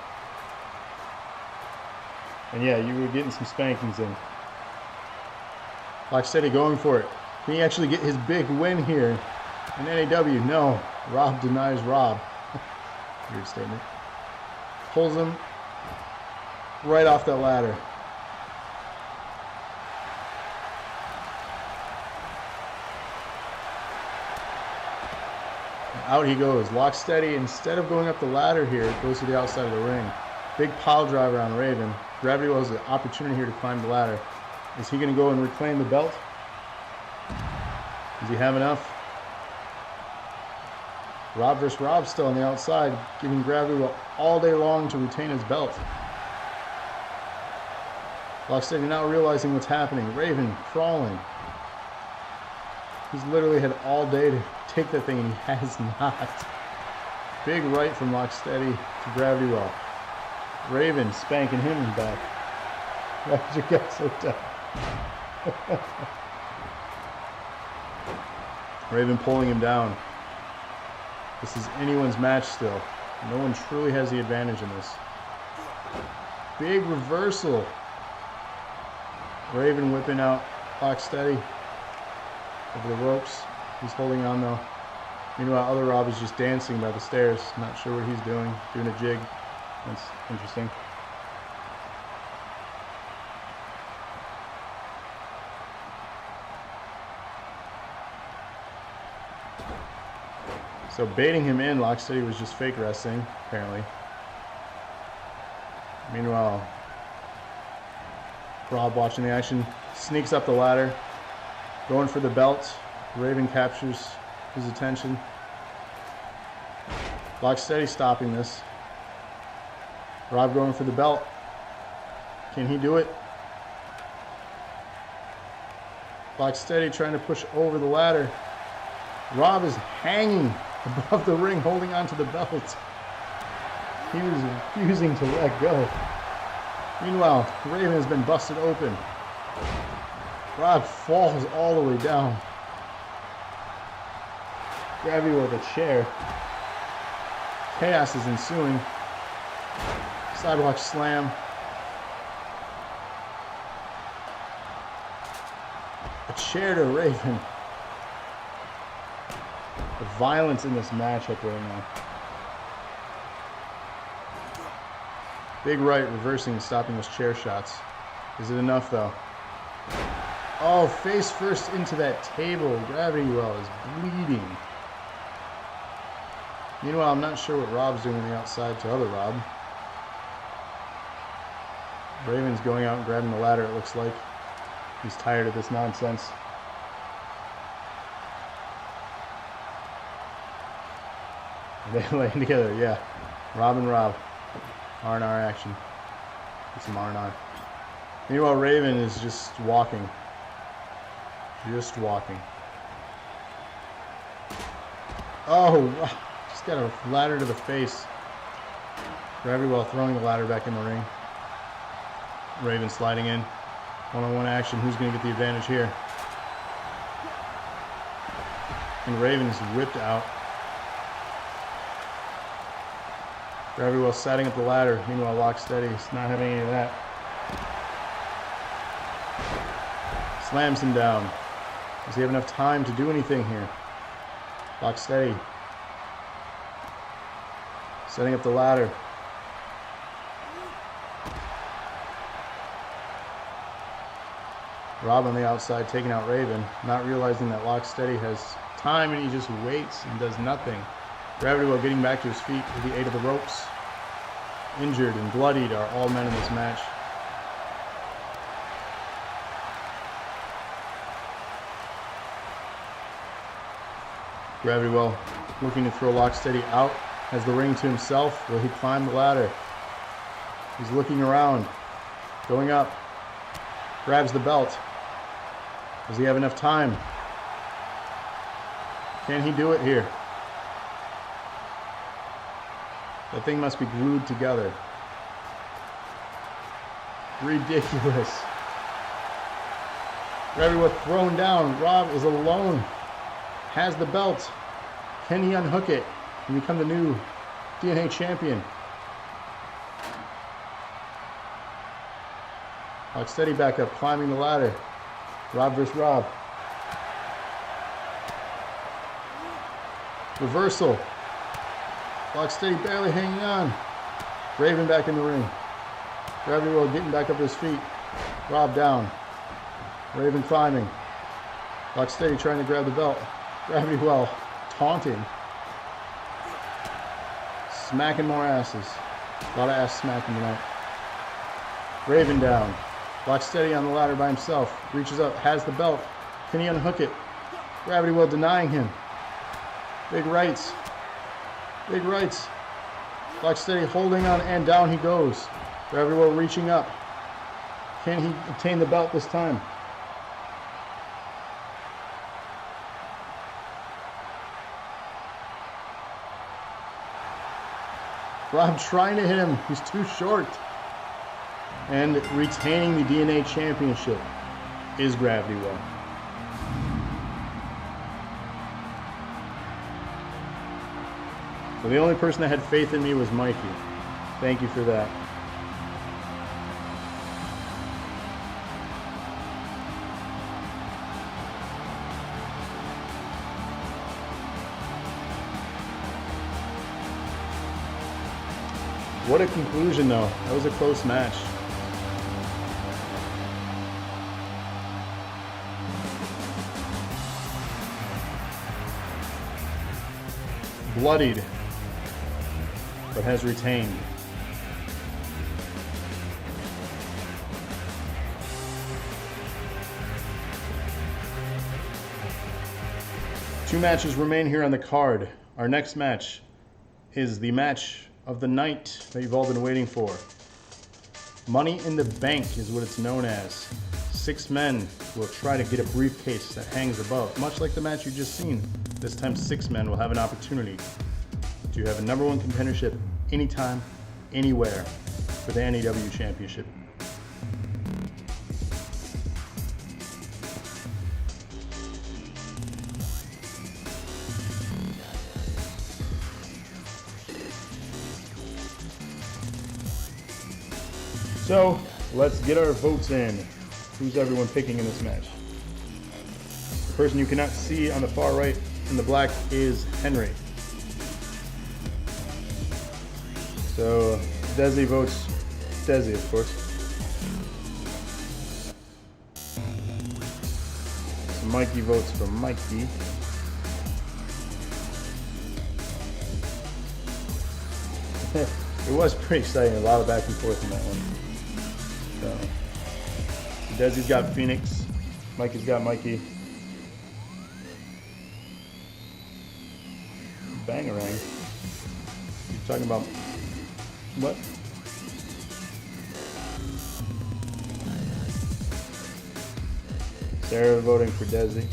And yeah, you were getting some spankings in. Locksteady going for it. Can he actually get his big win here in NAW? No. Rob denies Rob. Weird statement. Pulls him right off that ladder. Out he goes. Locksteady, instead of going up the ladder here, goes to the outside of the ring. Big pile driver on Raven. Gravity Well has the opportunity here to climb the ladder. Is he going to go and reclaim the belt? Does he have enough? Rob versus Rob still on the outside, giving Gravity Well all day long to retain his belt. Locksteady now realizing what's happening. Raven crawling. He's literally had all day to take that thing and he has not. Big right from Locksteady to Gravity Well. Raven spanking him in the back. Why did you get so tough? Raven pulling him down. This is anyone's match still. No one truly has the advantage in this. Big reversal. Raven whipping out Locksteady over the ropes. He's holding on though. Meanwhile, other Rob is just dancing by the stairs. Not sure what he's doing. Doing a jig. That's interesting. So baiting him in, Locksteady was just fake wrestling, apparently. Meanwhile, Rob watching the action, sneaks up the ladder, going for the belt. Raven captures his attention. Locksteady stopping this. Rob going for the belt. Can he do it? Locksteady trying to push over the ladder. Rob is hanging above the ring, holding onto the belt. He was refusing to let go. Meanwhile, Raven has been busted open. Rob falls all the way down. Gravity with a chair. Chaos is ensuing. Sidewalk slam. A chair to Raven. The violence in this matchup right now. Big right reversing and stopping those chair shots. Is it enough though? Oh, face first into that table. Gravity Well is bleeding. Meanwhile, I'm not sure what Rob's doing on the outside to other Rob. Raven's going out and grabbing the ladder, it looks like. He's tired of this nonsense. They laying together, yeah. Rob and Rob. R&R action. Get some R&R. Meanwhile, Raven is just walking. Just walking. Oh, just got a ladder to the face. Gravity Well throwing the ladder back in the ring. Raven sliding in. One-on-one action. Who's going to get the advantage here? And Raven is whipped out. Gravity Well setting up the ladder. Meanwhile, Locksteady is not having any of that. Slams him down. Does he have enough time to do anything here? Locksteady. Setting up the ladder. Rob on the outside taking out Raven, not realizing that Locksteady has time, and he just waits and does nothing. Gravity Well getting back to his feet with the aid of the ropes. Injured and bloodied are all men in this match. Gravity Well looking to throw Locksteady out. Has the ring to himself. Will he climb the ladder? He's looking around. Going up. Grabs the belt. Does he have enough time? Can he do it here? That thing must be glued together. Ridiculous. Gravity Well thrown down. Rob is alone. Has the belt. Can he unhook it and become the new DNA champion? Locksteady back up, climbing the ladder. Rob versus Rob. Reversal. Locksteady barely hanging on. Raven back in the ring. Gravity Well getting back up his feet. Rob down. Raven climbing. Locksteady trying to grab the belt. Gravity Well taunting. Smacking more asses. A lot of ass smacking tonight. Raven down. Locksteady on the ladder by himself. Reaches up, has the belt. Can he unhook it? Gravity Well denying him. Big rights. Big rights. Locksteady holding on, and down he goes. Gravity Well reaching up. Can he obtain the belt this time? Rob trying to hit him. He's too short. And retaining the DNA championship is Gravity Well. So the only person that had faith in me was Mikey. Thank you for that. What a conclusion, though. That was a close match. Bloodied, but has retained. Two matches remain here on the card. Our next match is the match of the night that you've all been waiting for. Money in the Bank is what it's known as. 6 men will try to get a briefcase that hangs above, much like the match you just seen. This time 6 men will have an opportunity to have a #1 contendership anytime, anywhere for the NAW Championship. So, let's get our votes in. Who's everyone picking in this match? The person you cannot see on the far right in the black is Henry. So, Desi votes Desi, of course. So Mikey votes for Mikey. It was pretty exciting, a lot of back and forth in that one. So, Desi's got Phoenix, Mikey's got Mikey. Bangarang. You talking about what? Sarah voting for Desi.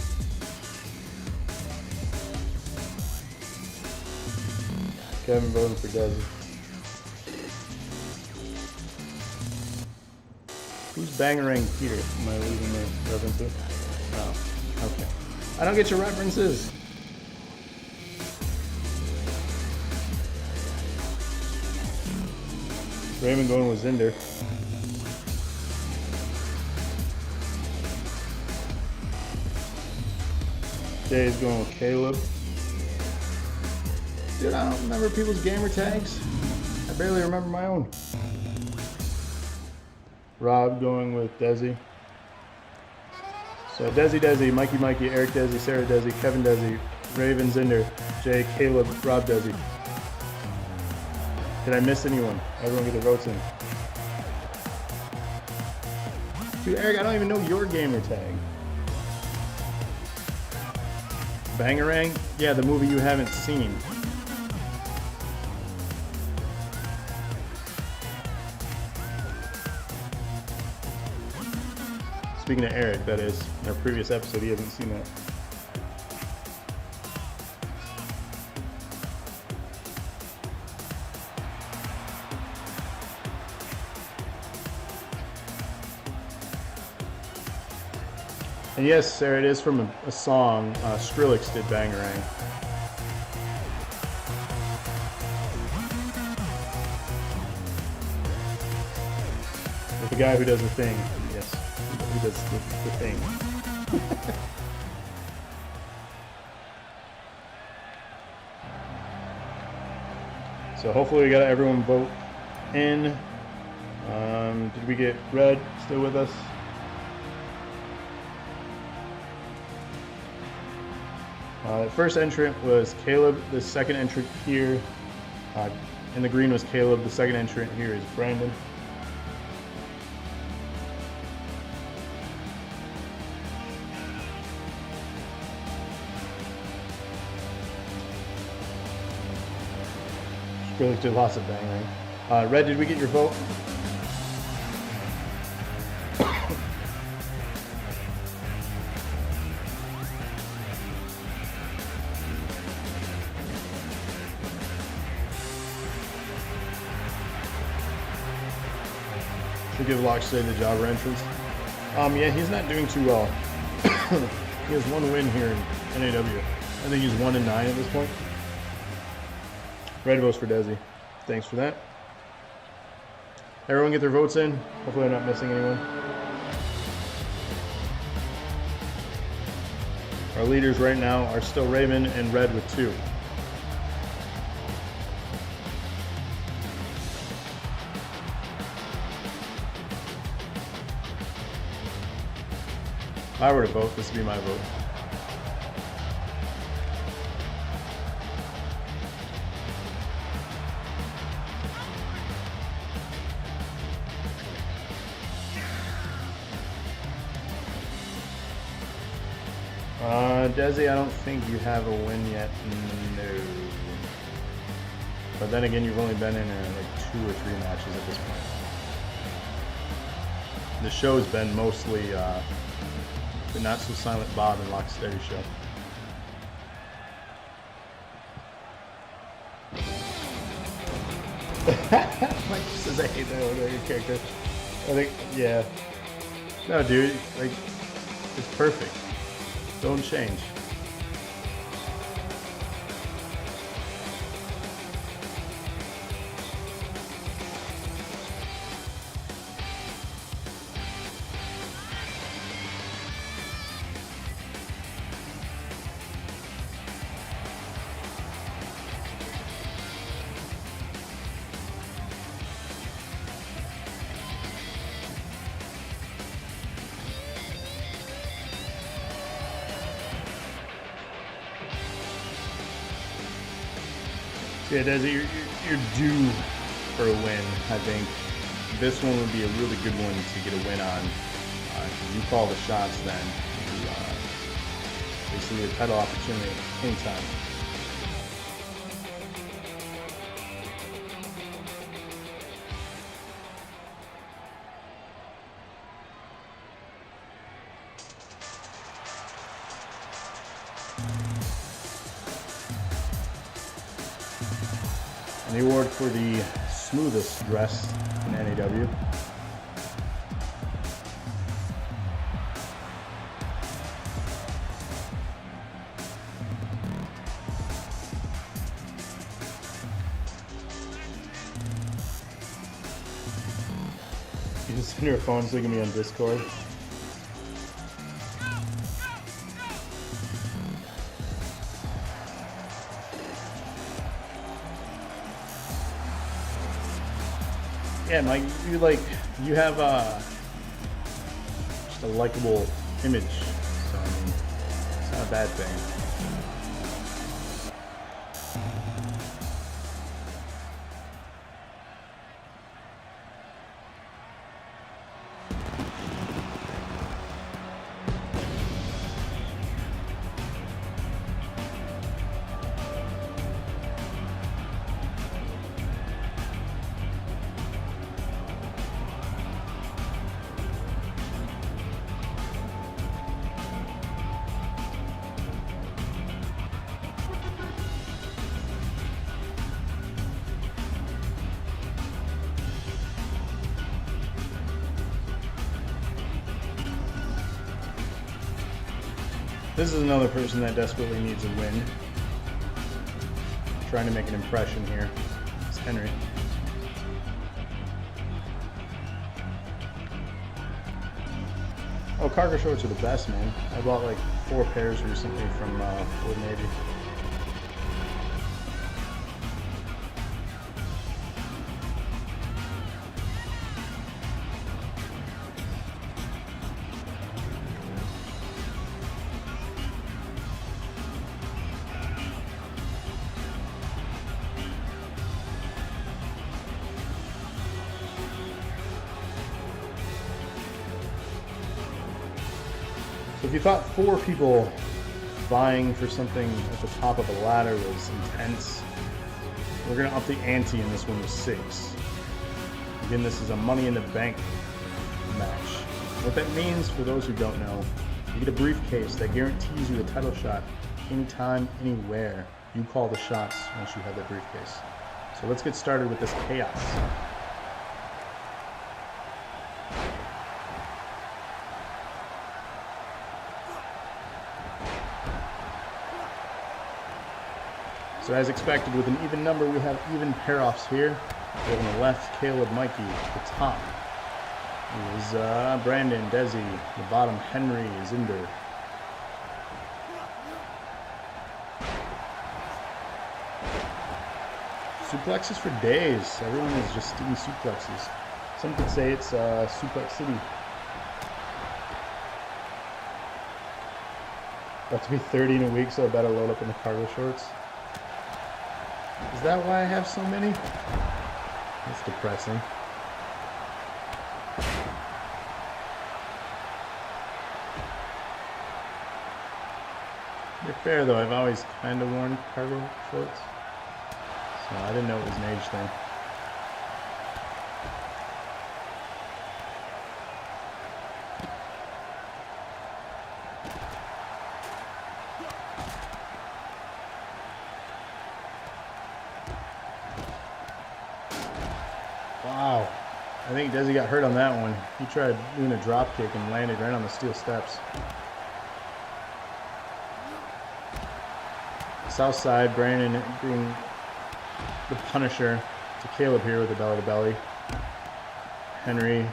Kevin voting for Desi. Who's Bangarang Peter? Am I losing the reference to? Oh, okay. I don't get your references. Raymond going with Zinder. Jay's going with Caleb. Dude, I don't remember people's gamer tags. I barely remember my own. Rob going with Desi. So Desi, Mikey, Eric Desi, Sarah Desi, Kevin Desi, Raven Zinder, Jay, Caleb, Rob Desi. Did I miss anyone? Everyone get their votes in. Dude, Eric, I don't even know your gamer tag. Bangarang? Yeah, the movie you haven't seen. Speaking of Eric, that is, in our previous episode, he hasn't seen that. And yes, Sarah, it is from a song. Skrillex did Bangarang. With the guy who does the thing. Yes, who does the thing. So hopefully we got everyone vote in. Did we get Red still with us? The first entrant was Caleb. The second entrant here in the green was Caleb. The second entrant here is Brandon. Really did lots of bangering. Red, did we get your vote? Should give Lockstead the jobber entrance. Yeah, he's not doing too well. He has one win here in NAW. I think he's 1-9 at this point. Red votes for Desi. Thanks for that. Everyone get their votes in. Hopefully I'm not missing anyone. Our leaders right now are still Raven and Red with 2. If I were to vote, this would be my vote. Desi, I don't think you have a win yet. No. But then again, you've only been in like 2 or 3 matches at this point. The show's been mostly the Not So Silent Bob and Locksteady show. Mike says I hate that other character. I think, yeah. No, dude, like, it's perfect. Don't change. Yeah, Desi, you're due for a win, I think. This one would be a really good one to get a win on. If you call the shots, then you basically a title opportunity anytime. And the award for the smoothest dress in NAW. Just send her a phone so you can be on Discord. Yeah, Mike, you have just a likable image, so I mean, it's not a bad thing. This is another person that desperately needs a win. Trying to make an impression here. It's Henry. Oh, cargo shorts are the best, man. I bought like 4 pairs recently from Old Navy. If you thought 4 people vying for something at the top of a ladder was intense, we're going to up the ante in this one to 6. Again, this is a Money in the Bank match. What that means, for those who don't know, you get a briefcase that guarantees you the title shot anytime, anywhere. You call the shots once you have that briefcase. So let's get started with this chaos. So as expected, with an even number, we have even pair-offs here. We have on the left, Caleb, Mikey. The top is Brandon, Desi. The bottom, Henry, Zinder. Suplexes for days. Everyone is just doing suplexes. Some could say it's Suplex City. About to be 30 in a week, so I better load up in the cargo shorts. Is that why I have so many? That's depressing. To be fair though, I've always kind of worn cargo shorts, so I didn't know it was an age thing. Wow, I think Desi got hurt on that one. He tried doing a drop kick and landed right on the steel steps. South side, Brandon being the Punisher to Caleb here with the belly to belly. Henry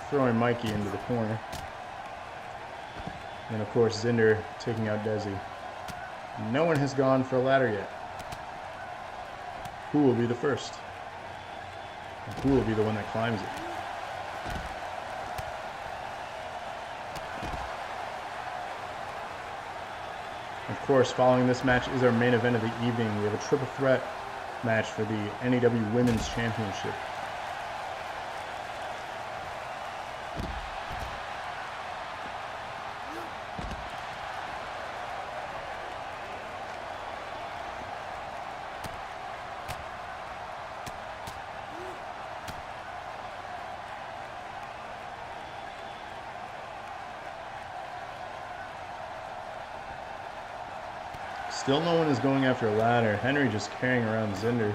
throwing Mikey into the corner. And of course Zinder taking out Desi. No one has gone for a ladder yet. Who will be the first? Who will be the one that climbs it? Of course, following this match is our main event of the evening. We have a triple threat match for the NAW Women's Championship. Still no one is going after a ladder. Henry just carrying around Zinder.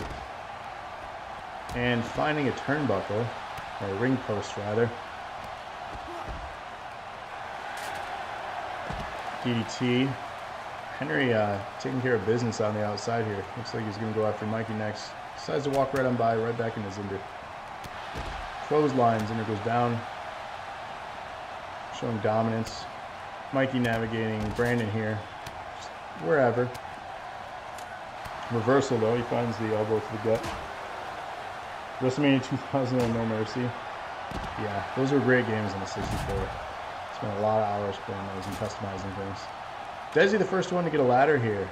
And finding a turnbuckle, or a ring post rather. DDT. Henry taking care of business on the outside here. Looks like he's going to go after Mikey next. Decides to walk right on by, right back into Zinder. Clotheslines, and it goes down. Showing dominance. Mikey navigating Brandon here. Just wherever. Reversal though, he finds the elbow to the gut. WrestleMania 2000 and No Mercy. Yeah, those were great games on the 64. Spent a lot of hours playing those and customizing things. Desi the first one to get a ladder here.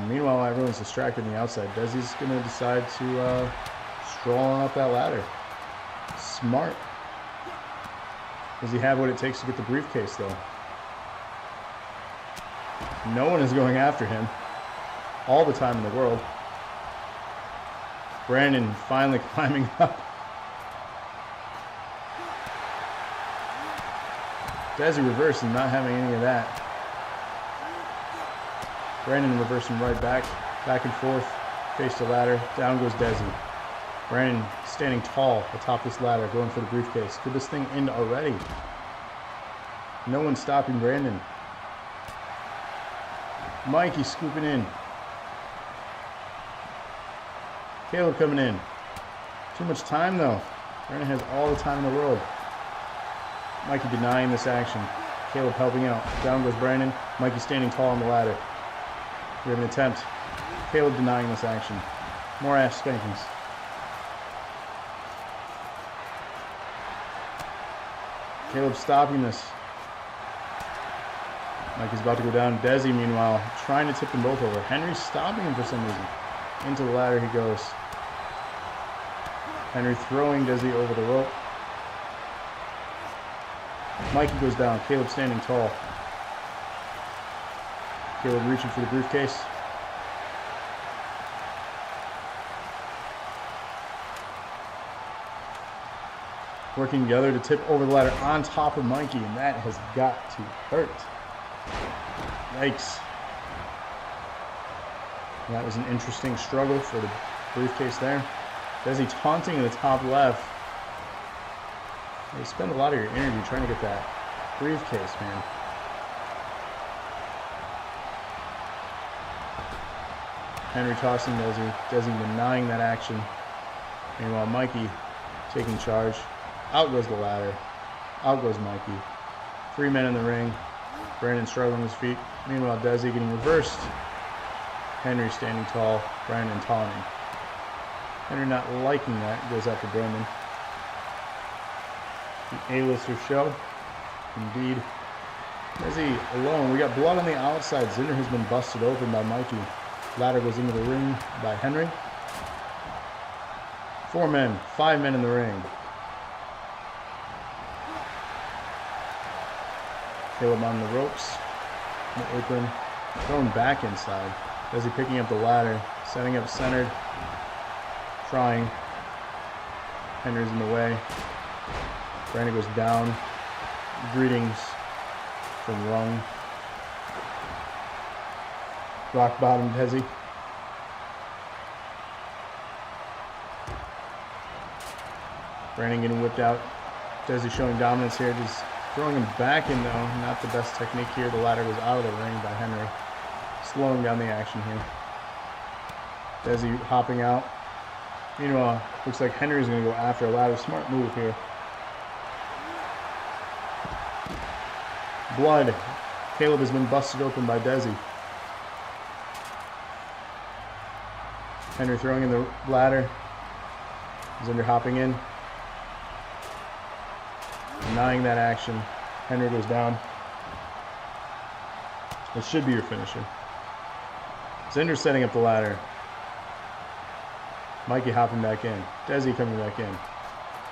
Meanwhile, everyone's distracted on the outside. Desi's going to decide to stroll on up that ladder. Smart. Does he have what it takes to get the briefcase, though? No one is going after him. All the time in the world. Brandon finally climbing up. Desi reversing, not having any of that. Brandon reversing right back and forth, face the ladder, down goes Desi. Brandon standing tall atop this ladder, going for the briefcase. Could this thing end already? No one's stopping Brandon. Mikey scooping in. Caleb coming in. Too much time though. Brandon has all the time in the world. Mikey denying this action. Caleb helping out. Down goes Brandon. Mikey standing tall on the ladder. We have an attempt. Caleb denying this action. More ass spankings. Caleb stopping this. Mikey's about to go down. Desi, meanwhile, trying to tip them both over. Henry's stopping him for some reason. Into the ladder he goes. Henry throwing Desi over the rope. Mikey goes down. Caleb standing tall. Caleb reaching for the briefcase. Working together to tip over the ladder on top of Mikey, and that has got to hurt. Yikes. That was an interesting struggle for the briefcase there. Desi taunting in the top left. You spend a lot of your energy trying to get that briefcase, man. Henry tossing Desi. Desi denying that action. Meanwhile, Mikey taking charge. Out goes the ladder. Out goes Mikey. 3 men in the ring. Brandon struggling his feet. Meanwhile, Desi getting reversed. Henry standing tall. Brandon taunting. Henry not liking that. Goes after Brandon. The A-lister show. Indeed. Desi alone. We got blood on the outside. Zinder has been busted open by Mikey. Ladder goes into the ring by Henry. 4 men. 5 men in the ring. Caleb on the ropes. In the apron. Thrown back inside. Desi picking up the ladder. Setting up centered. Trying. Henry's in the way. Brandon goes down. Greetings from Rung. Rock bottom Desi. Brandon getting whipped out. Desi showing dominance here. Just throwing him back in though. Not the best technique here. The ladder was out of the ring by Henry. Slowing down the action here. Desi hopping out. Meanwhile, looks like Henry's going to go after a ladder. Smart move here. Blood. Caleb has been busted open by Desi. Henry throwing in the ladder. Zinder hopping in. Denying that action. Henry goes down. It should be your finisher. Zinder setting up the ladder. Mikey hopping back in. Desi coming back in.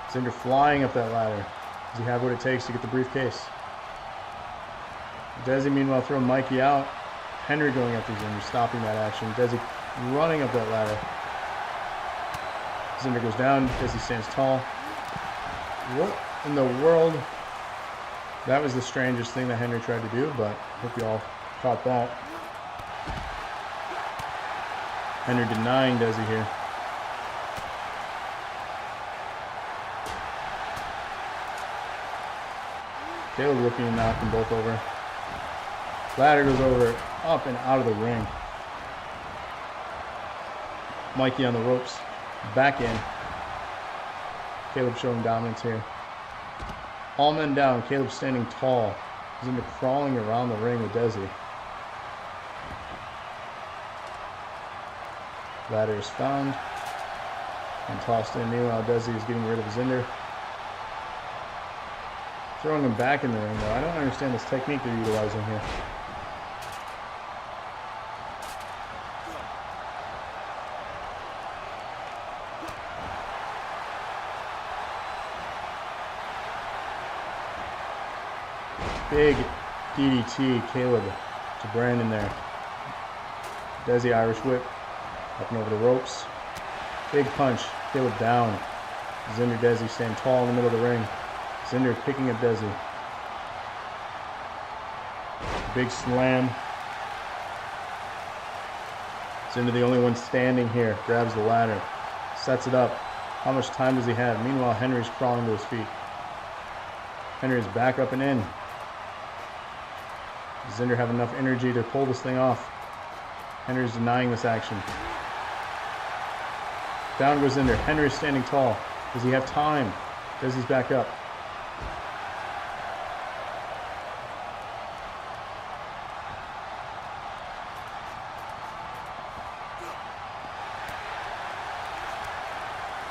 Zinder flying up that ladder. Does he have what it takes to get the briefcase? Desi meanwhile throwing Mikey out. Henry going after Zinder, stopping that action. Desi running up that ladder. Zinder goes down. Desi stands tall. What in the world? That was the strangest thing that Henry tried to do, but I hope you all caught that. Henry denying Desi here. Caleb looking to knock them both over. Ladder goes over, up and out of the ring. Mikey on the ropes, back in. Caleb showing dominance here. All men down. Caleb standing tall. Zinder crawling around the ring with Desi. Ladder is found and tossed in. Meanwhile, Desi is getting rid of Zinder. Throwing him back in the ring, though. I don't understand this technique they're utilizing here. Big DDT, Caleb to Brandon there. Desi Irish whip, up and over the ropes. Big punch, Caleb down. Zinder Desi stand tall in the middle of the ring. Zinder picking up Desi. Big slam. Zinder the only one standing here, grabs the ladder, sets it up. How much time does he have? Meanwhile, Henry's crawling to his feet. Henry's back up and in. Does Zinder have enough energy to pull this thing off? Henry's denying this action. Down goes Zinder. Henry's standing tall. Does he have time? Desi's back up.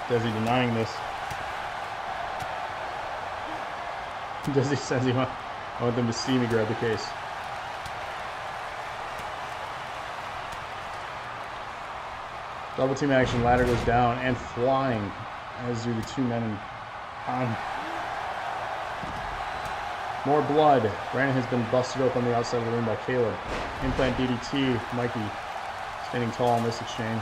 Desi denying this. Desi says I want them to see me grab the case. Double team action, ladder goes down and flying, as do the two men on. More blood. Brandon has been busted up on the outside of the ring by Caleb. Implant DDT, Mikey standing tall in this exchange.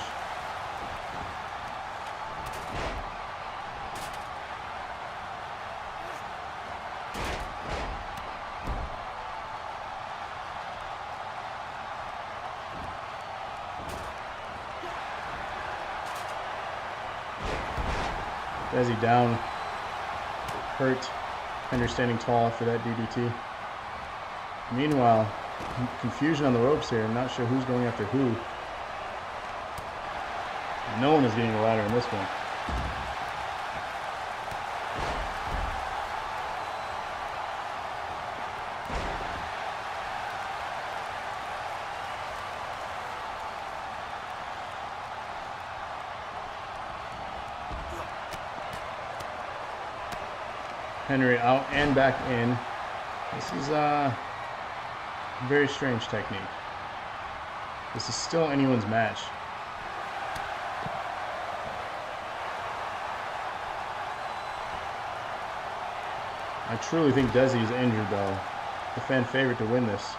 Desi down, hurt. Henry standing tall after that DDT. Meanwhile, confusion on the ropes here. I'm not sure who's going after who. No one is getting the ladder in this one. Henry out and back in. This is a very strange technique. This is still anyone's match. I truly think Desi is injured though. The fan favorite to win this.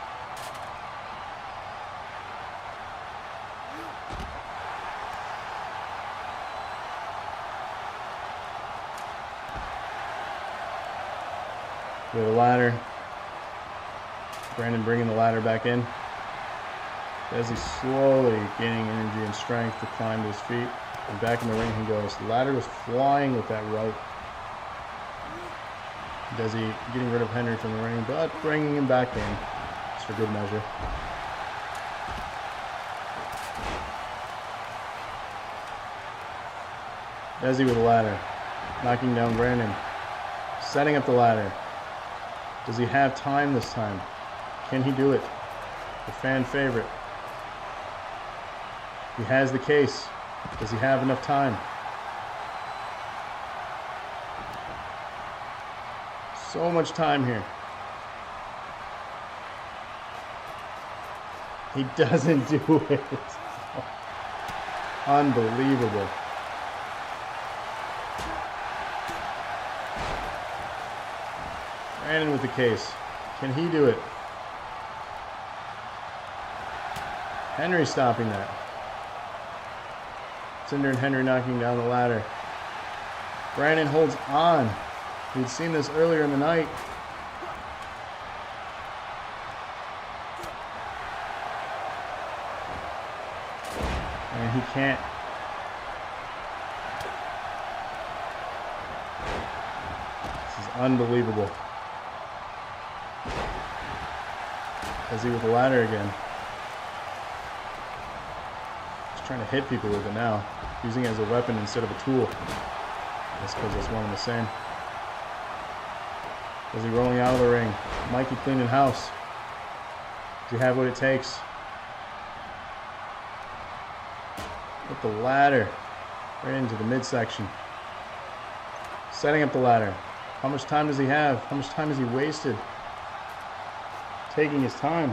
We have a ladder. Brandon bringing the ladder back in. Desi slowly gaining energy and strength to climb to his feet. And back in the ring he goes. The ladder was flying with that rope. Desi getting rid of Henry from the ring, but bringing him back in. Just for good measure. Desi with the ladder. Knocking down Brandon. Setting up the ladder. Does he have time this time? Can he do it? The fan favorite. He has the case. Does he have enough time? So much time here. He doesn't do it. Unbelievable. Brandon with the case. Can he do it? Henry stopping that. Zinder and Henry knocking down the ladder. Brandon holds on. We'd seen this earlier in the night. And he can't. This is unbelievable. Desi with the ladder again. He's trying to hit people with it now, using it as a weapon instead of a tool. That's because it's one and the same. Is he rolling out of the ring? Mikey cleaning house. Does he have what it takes? With the ladder right into the midsection. Setting up the ladder. How much time does he have? How much time has he wasted? Taking his time.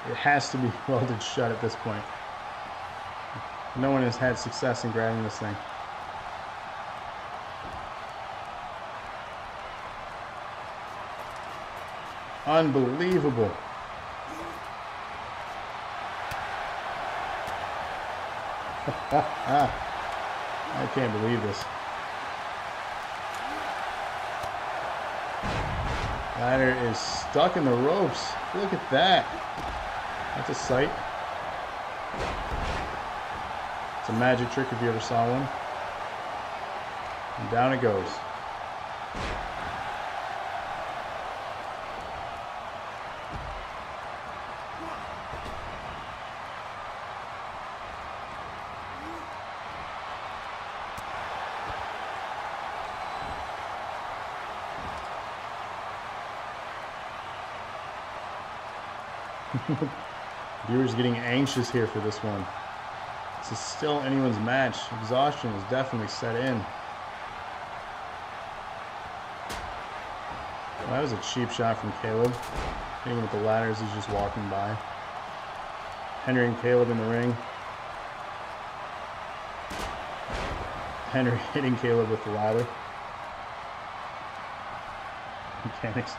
It has to be welded shut at this point. No one has had success in grabbing this thing. Unbelievable. I can't believe this. Ladder is stuck in the ropes. Look at that. That's a sight. It's a magic trick if you ever saw one. And down it goes. Viewers getting anxious here for this one. This is still anyone's match. Exhaustion is definitely set in. Well, that was a cheap shot from Caleb. Hitting with the ladder as he's just walking by. Henry and Caleb in the ring. Henry hitting Caleb with the ladder. Mechanics.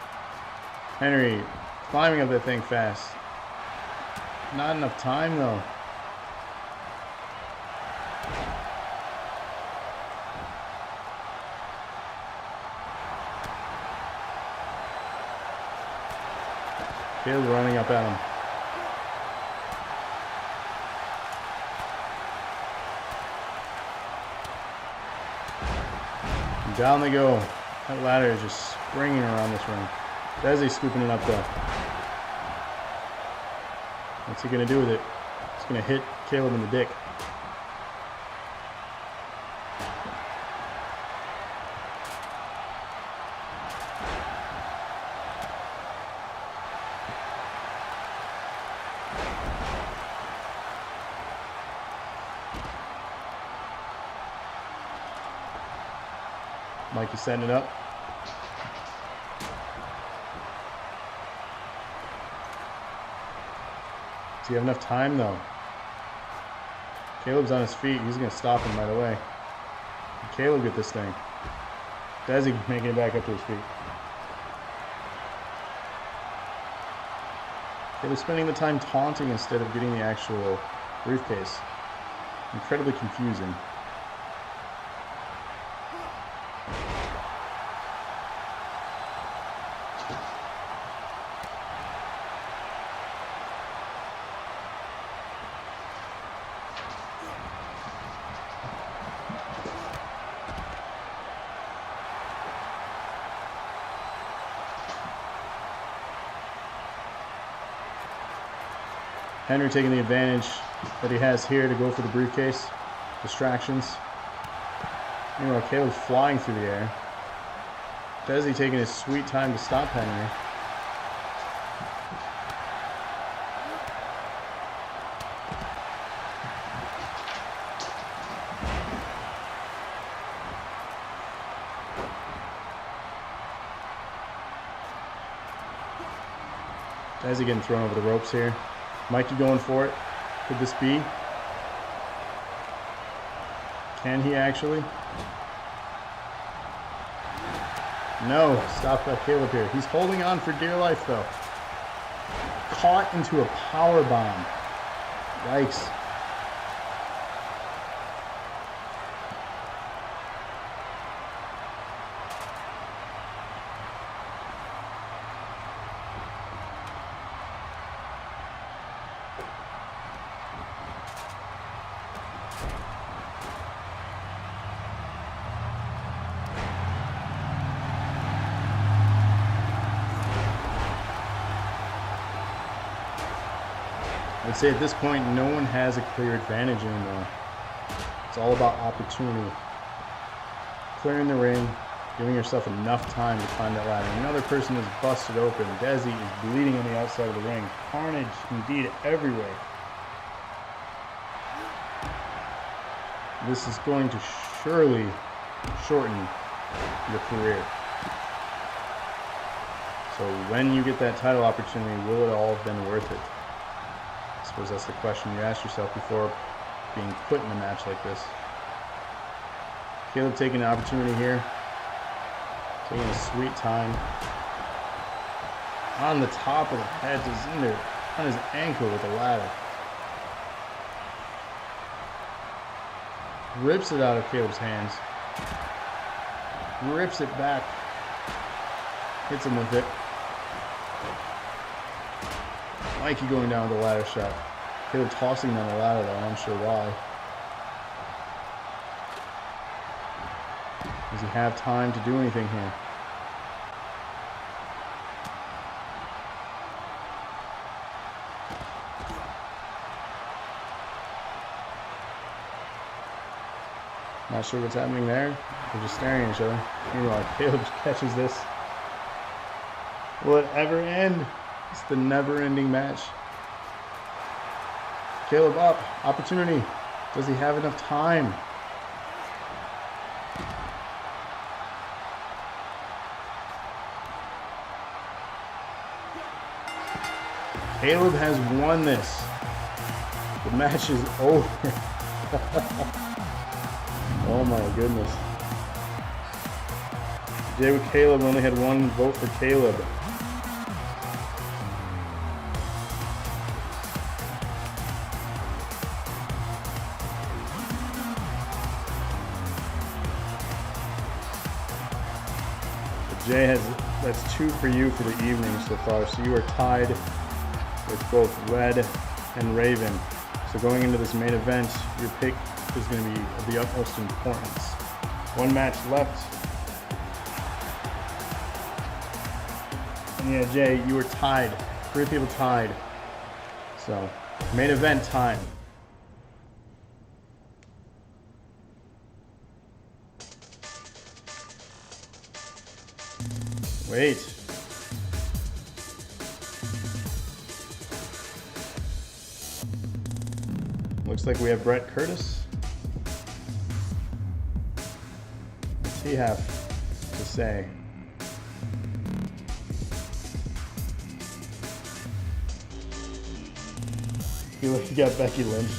Henry climbing up that thing fast. Not enough time though. Caleb running up at him. And down they go. That ladder is just springing around this ring. Desi scooping it up though. What's he going to do with it? He's going to hit Caleb in the dick. Mikey's setting it up. Does he have enough time though? Caleb's on his feet. He's going to stop him right away. Can Caleb get this thing? Desi making it back up to his feet. Caleb spending the time taunting instead of getting the actual briefcase. Incredibly confusing. Henry taking the advantage that he has here to go for the briefcase. Distractions. Meanwhile, Caleb's flying through the air. Desi taking his sweet time to stop Henry. Desi getting thrown over the ropes here. Mikey going for it. Could this be? Can he actually? No. Stop by Caleb here. He's holding on for dear life though. Caught into a power bomb. Yikes. I'd say at this point, no one has a clear advantage anymore. It's all about opportunity. Clearing the ring, giving yourself enough time to climb that ladder. Another person is busted open. Desi is bleeding on the outside of the ring. Carnage indeed everywhere. This is going to surely shorten your career. So when you get that title opportunity, will it all have been worth it? I suppose that's the question you ask yourself before being put in a match like this. Caleb taking an opportunity here. Taking a sweet time. On the top of the head, is in there, on his ankle with the ladder. Rips it out of Caleb's hands. Rips it back. Hits him with it. Mikey going down with the ladder shot. Caleb tossing down the ladder though, I'm not sure why. Does he have time to do anything here? Not sure what's happening there. They're just staring at each other. Meanwhile, Caleb catches this. Will it ever end? It's the never-ending match. Caleb up. Opportunity. Does he have enough time? Caleb has won this. The match is over. Oh my goodness. Today with Caleb only had one vote for Caleb. But Jay has, that's 2 for you for the evening so far. So you are tied with both Red and Raven. So going into this main event, your pick is going to be of the utmost importance. One match left. And yeah, Jay, you were tied. 3 people tied. So, main event time. Wait. Looks like we have Brett Curtis. What's he have to say? You got Becky Lynch.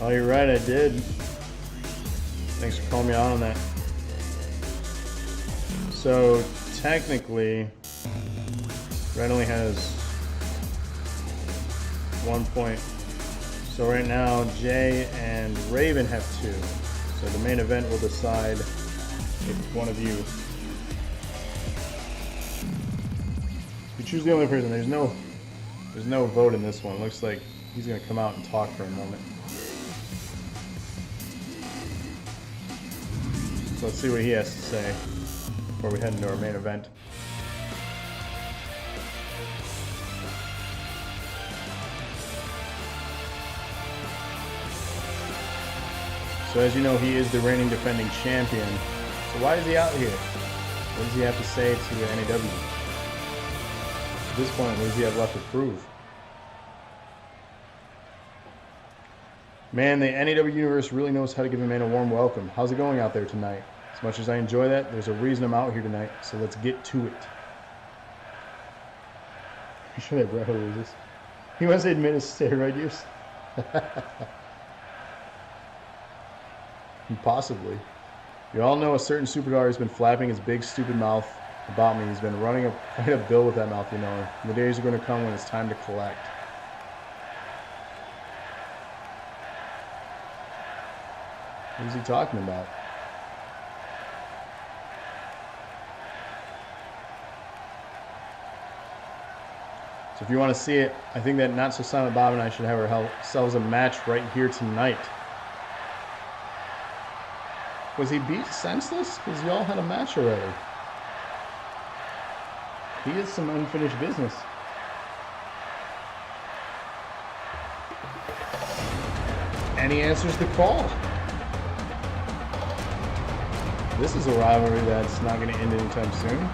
Oh, you're right, I did. Thanks for calling me out on that. So, technically, Red only has 1 point. So right now, Jay and Raven have 2. So the main event will decide if one of you. You choose the only person. There's no vote in this one. Looks like he's gonna come out and talk for a moment. So let's see what he has to say before we head into our main event. So as you know, he is the reigning defending champion. So why is he out here? What does he have to say to the NAW? At this point, what does he have left to prove? Man, the NAW universe really knows how to give a man a warm welcome. How's it going out there tonight? As much as I enjoy that, there's a reason I'm out here tonight, so let's get to it. I'm sure that Brett loses. He wants to admit his steroid use. Possibly. You all know a certain superstar has been flapping his big stupid mouth about me. He's been running quite a bill with that mouth, you know. And the days are going to come when it's time to collect. What is he talking about? So if you want to see it, I think that Not So Silent Bob and I should have ourselves a match right here tonight. Was he beat senseless? Because y'all had a match already. He is some unfinished business. And he answers the call. This is a rivalry that's not going to end anytime soon.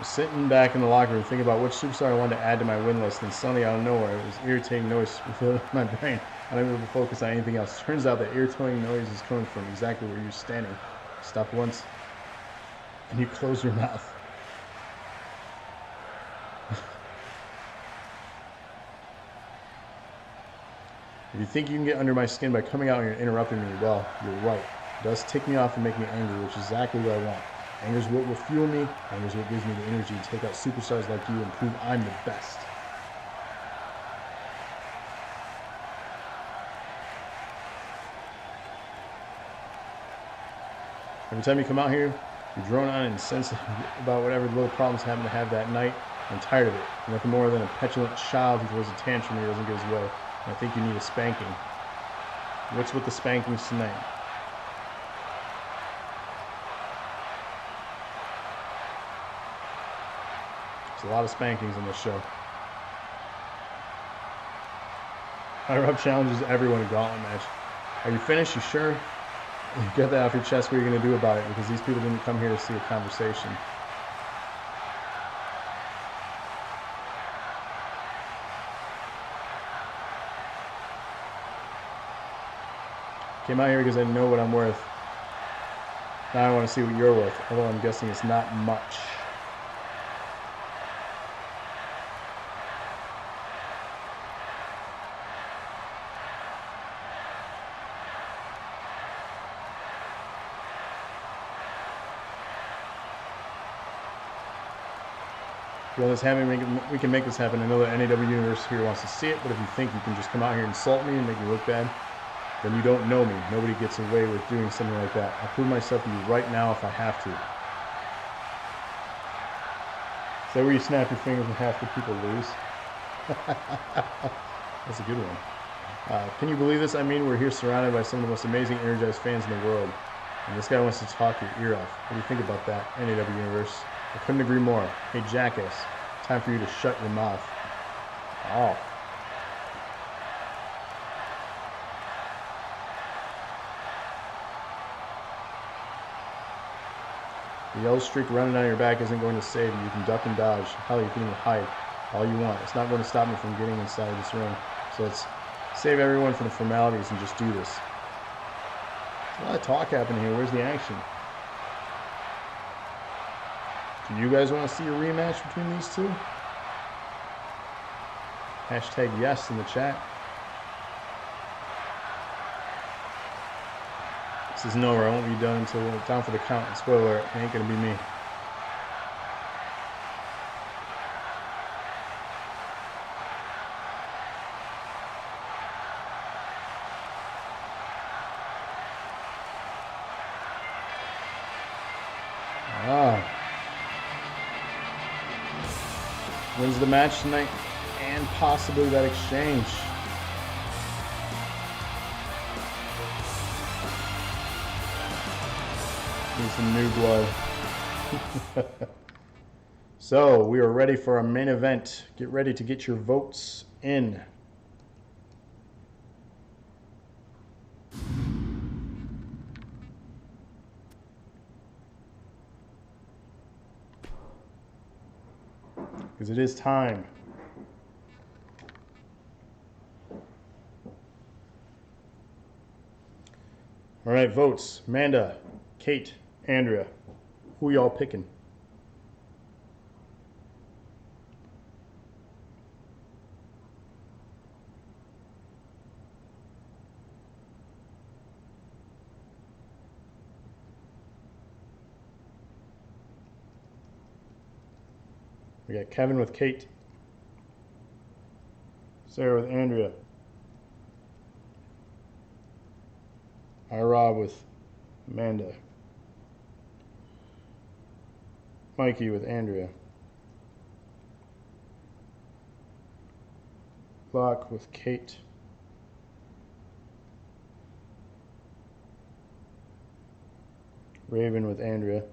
Sitting back in the locker room thinking about which superstar I wanted to add to my win list, and suddenly out of nowhere, it was irritating noise filling my brain. I don't able to focus on anything else. Turns out that irritating noise is coming from exactly where you're standing. Stop once, and you close your mouth. If you think you can get under my skin by coming out here and interrupting me, well, you're right. It does tick me off and make me angry, which is exactly what I want. Anger is what will fuel me. Anger is what gives me the energy to take out superstars like you and prove I'm the best. Every time you come out here, you're drone on and insensitive about whatever little problems happen to have that night. I'm tired of it. You're nothing more than a petulant child who throws a tantrum and doesn't get his way. And I think you need a spanking. What's with the spankings tonight? There's a lot of spankings in this show. Higher Up challenges everyone in Gauntlet match. Are you finished? You sure? You get that off your chest. What are you going to do about it? Because these people didn't come here to see a conversation. Came out here because I know what I'm worth. Now I want to see what you're worth, although I'm guessing it's not much. Well, we can make this happen. I know that NAW Universe here wants to see it, but if you think you can just come out here and insult me and make me look bad, then you don't know me. Nobody gets away with doing something like that. I'll prove myself to you right now if I have to. Is that where you snap your fingers and half the people lose? That's a good one. Can you believe this? I mean, we're here surrounded by some of the most amazing, energized fans in the world. And this guy wants to talk your ear off. What do you think about that, NAW Universe? I couldn't agree more. Hey, jackass, time for you to shut your mouth. Oh. The yellow streak running down your back isn't going to save you. You can duck and dodge. Hell, you can even hide all you want. It's not going to stop me from getting inside this ring. So let's save everyone from the formalities and just do this. There's a lot of talk happening here. Where's the action? Do you guys want to see a rematch between these two? Hashtag yes in the chat. This isn't over. I won't be done until we're down for the count. And spoiler alert, it ain't going to be me. Wins the match tonight and possibly that exchange. Need some new blood. So we are ready for our main event. Get ready to get your votes in. Because it is time. All right, votes. Amanda, Kate, Andrea, who y'all picking? We got Kevin with Kate. Sarah with Andrea. Rob with Amanda. Mikey with Andrea. Locke with Kate. Raven with Andrea.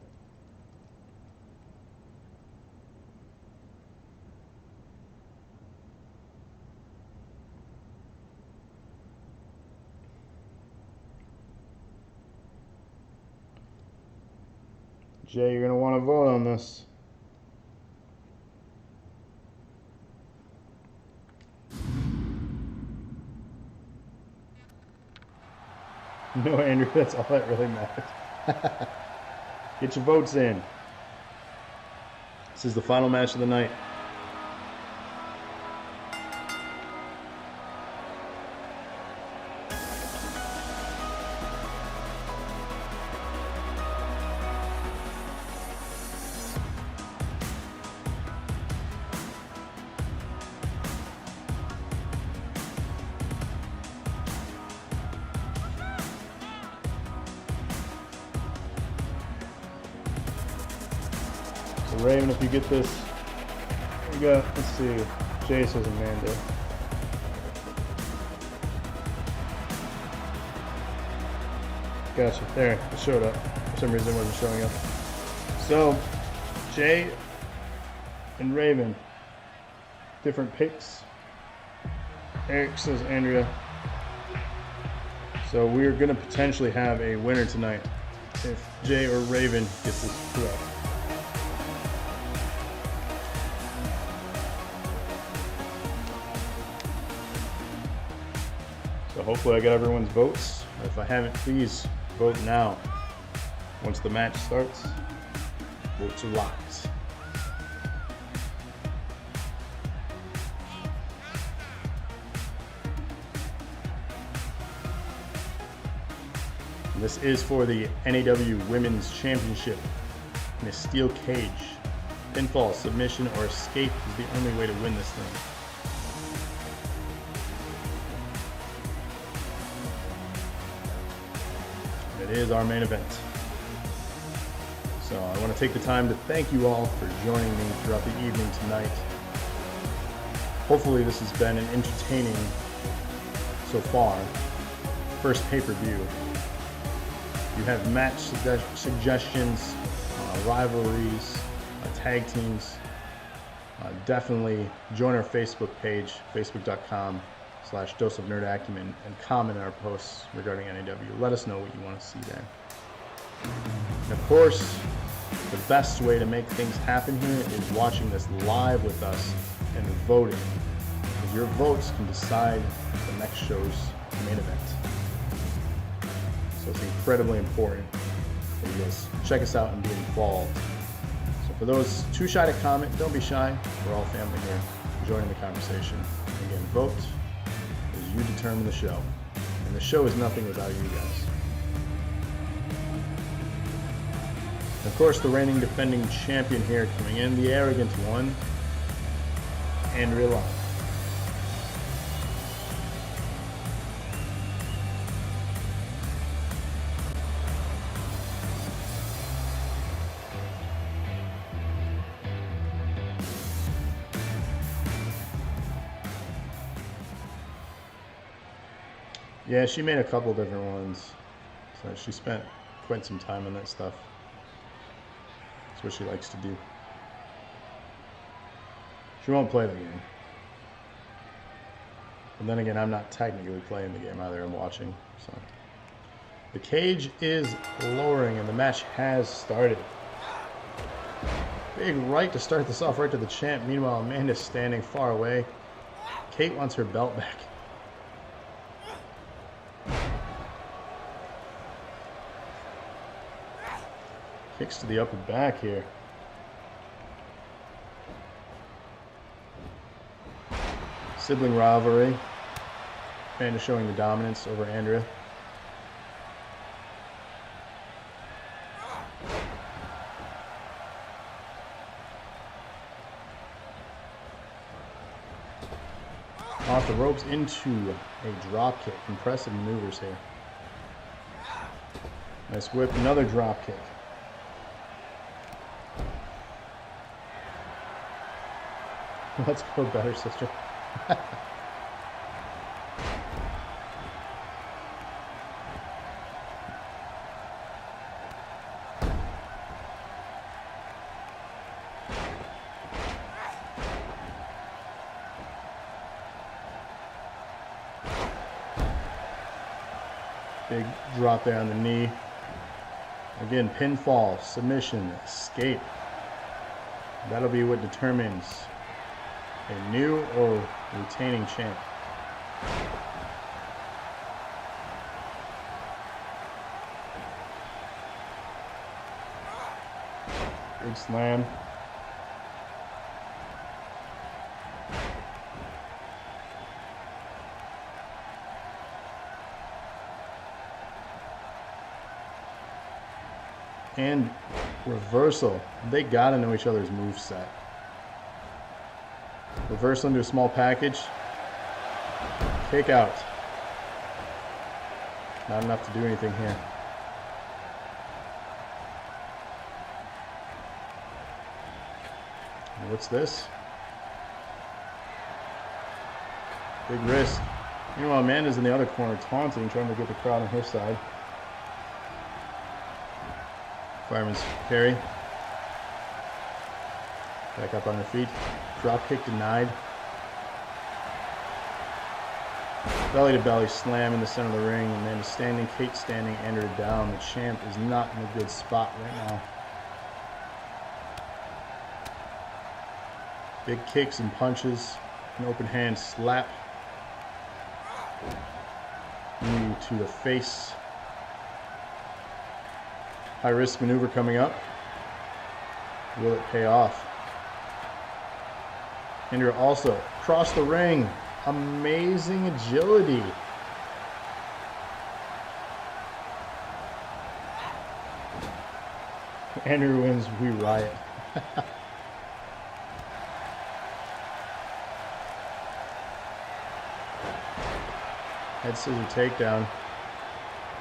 Jay, you're going to want to vote on this. No, Andrew, that's all that really matters. Get your votes in. This is the final match of the night. Raven, if you get this, we got, let's see, Jay says Amanda. Gotcha, there, it showed up. For some reason it wasn't showing up. So, Jay and Raven, different picks. Eric says Andrea. So we're gonna potentially have a winner tonight if Jay or Raven gets this correct. So hopefully I got everyone's votes. If I haven't, please vote now. Once the match starts, votes are locked. And this is for the NAW Women's Championship in a steel cage. Pinfall, submission, or escape is the only way to win this thing. It is our main event. So I want to take the time to thank you all for joining me throughout the evening tonight. Hopefully this has been an entertaining, so far, first pay-per-view. You have match suggestions, rivalries, tag teams. Definitely join our Facebook page, facebook.com/doseofnerdacumen, and comment on our posts regarding NAW. Let us know what you want to see there. And of course, the best way to make things happen here is watching this live with us and voting, because your votes can decide the next show's main event. So it's incredibly important that you guys check us out and be involved. So for those too shy to comment, don't be shy. We're all family here, joining the conversation. Again, vote as you determine the show. And the show is nothing without you guys. And of course, the reigning defending champion here coming in, the arrogant one, Andrea Locke. Yeah, she made a couple different ones, so she spent quite some time on that stuff. That's what she likes to do. She won't play the game. But then again, I'm not technically playing the game either, I'm watching. So the cage is lowering and the match has started. Big right to start this off, right to the champ. Meanwhile, Amanda's standing far away. Kate wants her belt back. Kicks to the upper back here. Sibling rivalry. Amanda showing the dominance over Andrea. Off the ropes into a drop kick. Impressive maneuvers here. Nice whip, another drop kick. Let's go better, sister. Big drop there on the knee. Again, pinfall, submission, escape. That'll be what determines a new or retaining champ. Big slam. And reversal. They gotta know each other's moveset. Reversal into a small package. Kick out. Not enough to do anything here. And what's this? Big wrist. Meanwhile, Amanda's in the other corner taunting, trying to get the crowd on her side. Fireman's carry. Back up on her feet. Drop kick denied. Belly to belly slam in the center of the ring. Amanda standing, Kate standing, Andrew down. The champ is not in a good spot right now. Big kicks and punches. An open hand slap. Knee to the face. High risk maneuver coming up. Will it pay off? Andrew also across the ring. Amazing agility. Andrew wins, we riot. Head scissor takedown.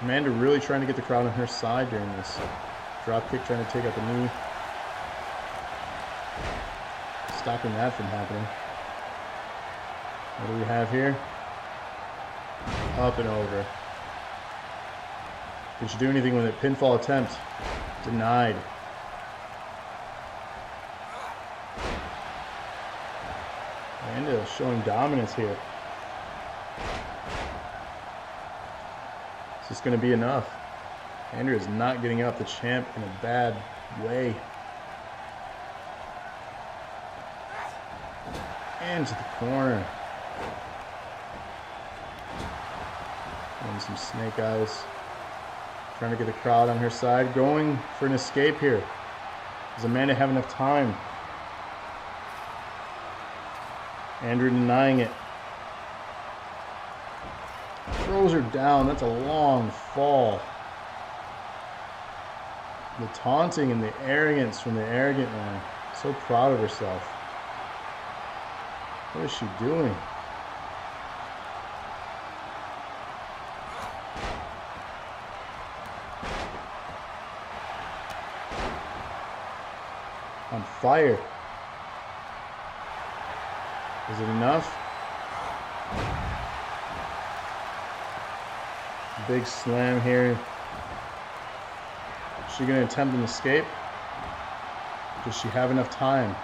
Amanda really trying to get the crowd on her side during this. Drop kick trying to take out the knee. Stopping that from happening. What do we have here? Up and over. Did she do anything with it? Pinfall attempt. Denied. Amanda showing dominance here. Is this going to be enough? Andrew is not getting up the champ in a bad way. And to the corner. And some snake eyes. Trying to get the crowd on her side. Going for an escape here. Does Amanda have enough time? Andrew denying it. Throws her down. That's a long fall. The taunting and the arrogance from the arrogant one. So proud of herself. What is she doing? On fire. Is it enough? Big slam here. Is she going to attempt an escape? Does she have enough time?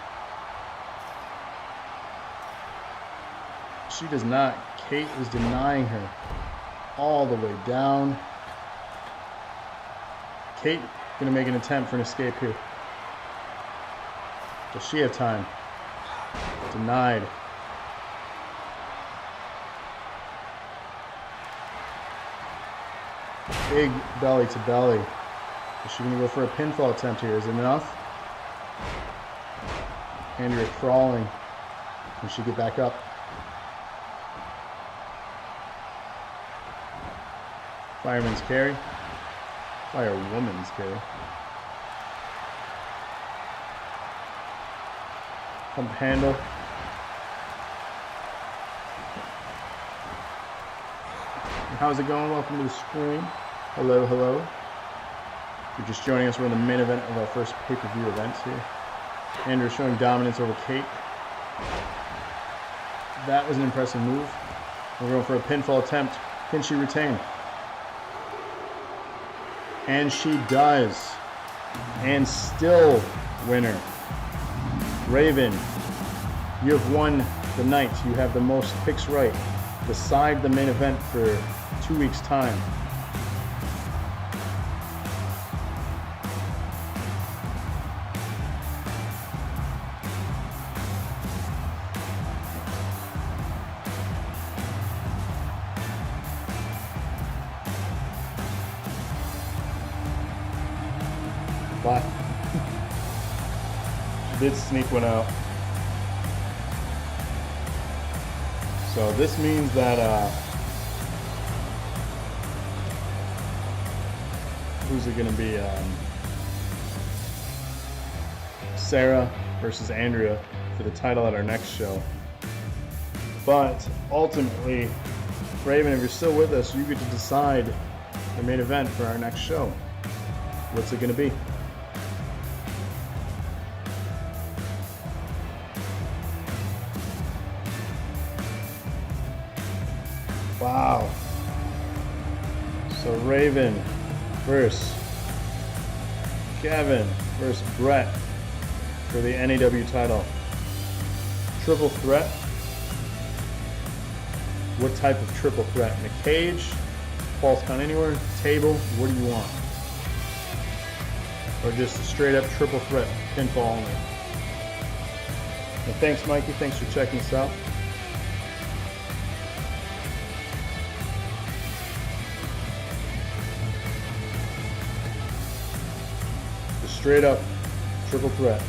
She does not. Kate is denying her all the way down. Kate going to make an attempt for an escape here. Does she have time? Denied. Big belly to belly. Is she going to go for a pinfall attempt here? Is it enough? Andrea crawling. Can she get back up? Fireman's carry. Firewoman's carry. Pump handle. how's it going? Welcome to the stream. Hello, hello. If you're just joining us, we're in the main event of our first pay-per-view event here. Andrew showing dominance over Kate. That was an impressive move. We're going for a pinfall attempt. Can she retain? And she does. And still winner. Raven, you have won the night. You have the most picks right. Decide the main event for 2 weeks' time. But she did sneak one out. So this means that who's it going to be? Sarah versus Andrea for the title at our next show. But ultimately, Raven, if you're still with us, you get to decide the main event for our next show. What's it going to be? Wow. So Raven versus Kevin versus Brett for the NAW title. Triple threat. What type of triple threat? In a cage? False count anywhere? Table? What do you want? Or just a straight up triple threat? Pinfall only. And thanks, Mikey. Thanks for checking us out. Straight up triple threat.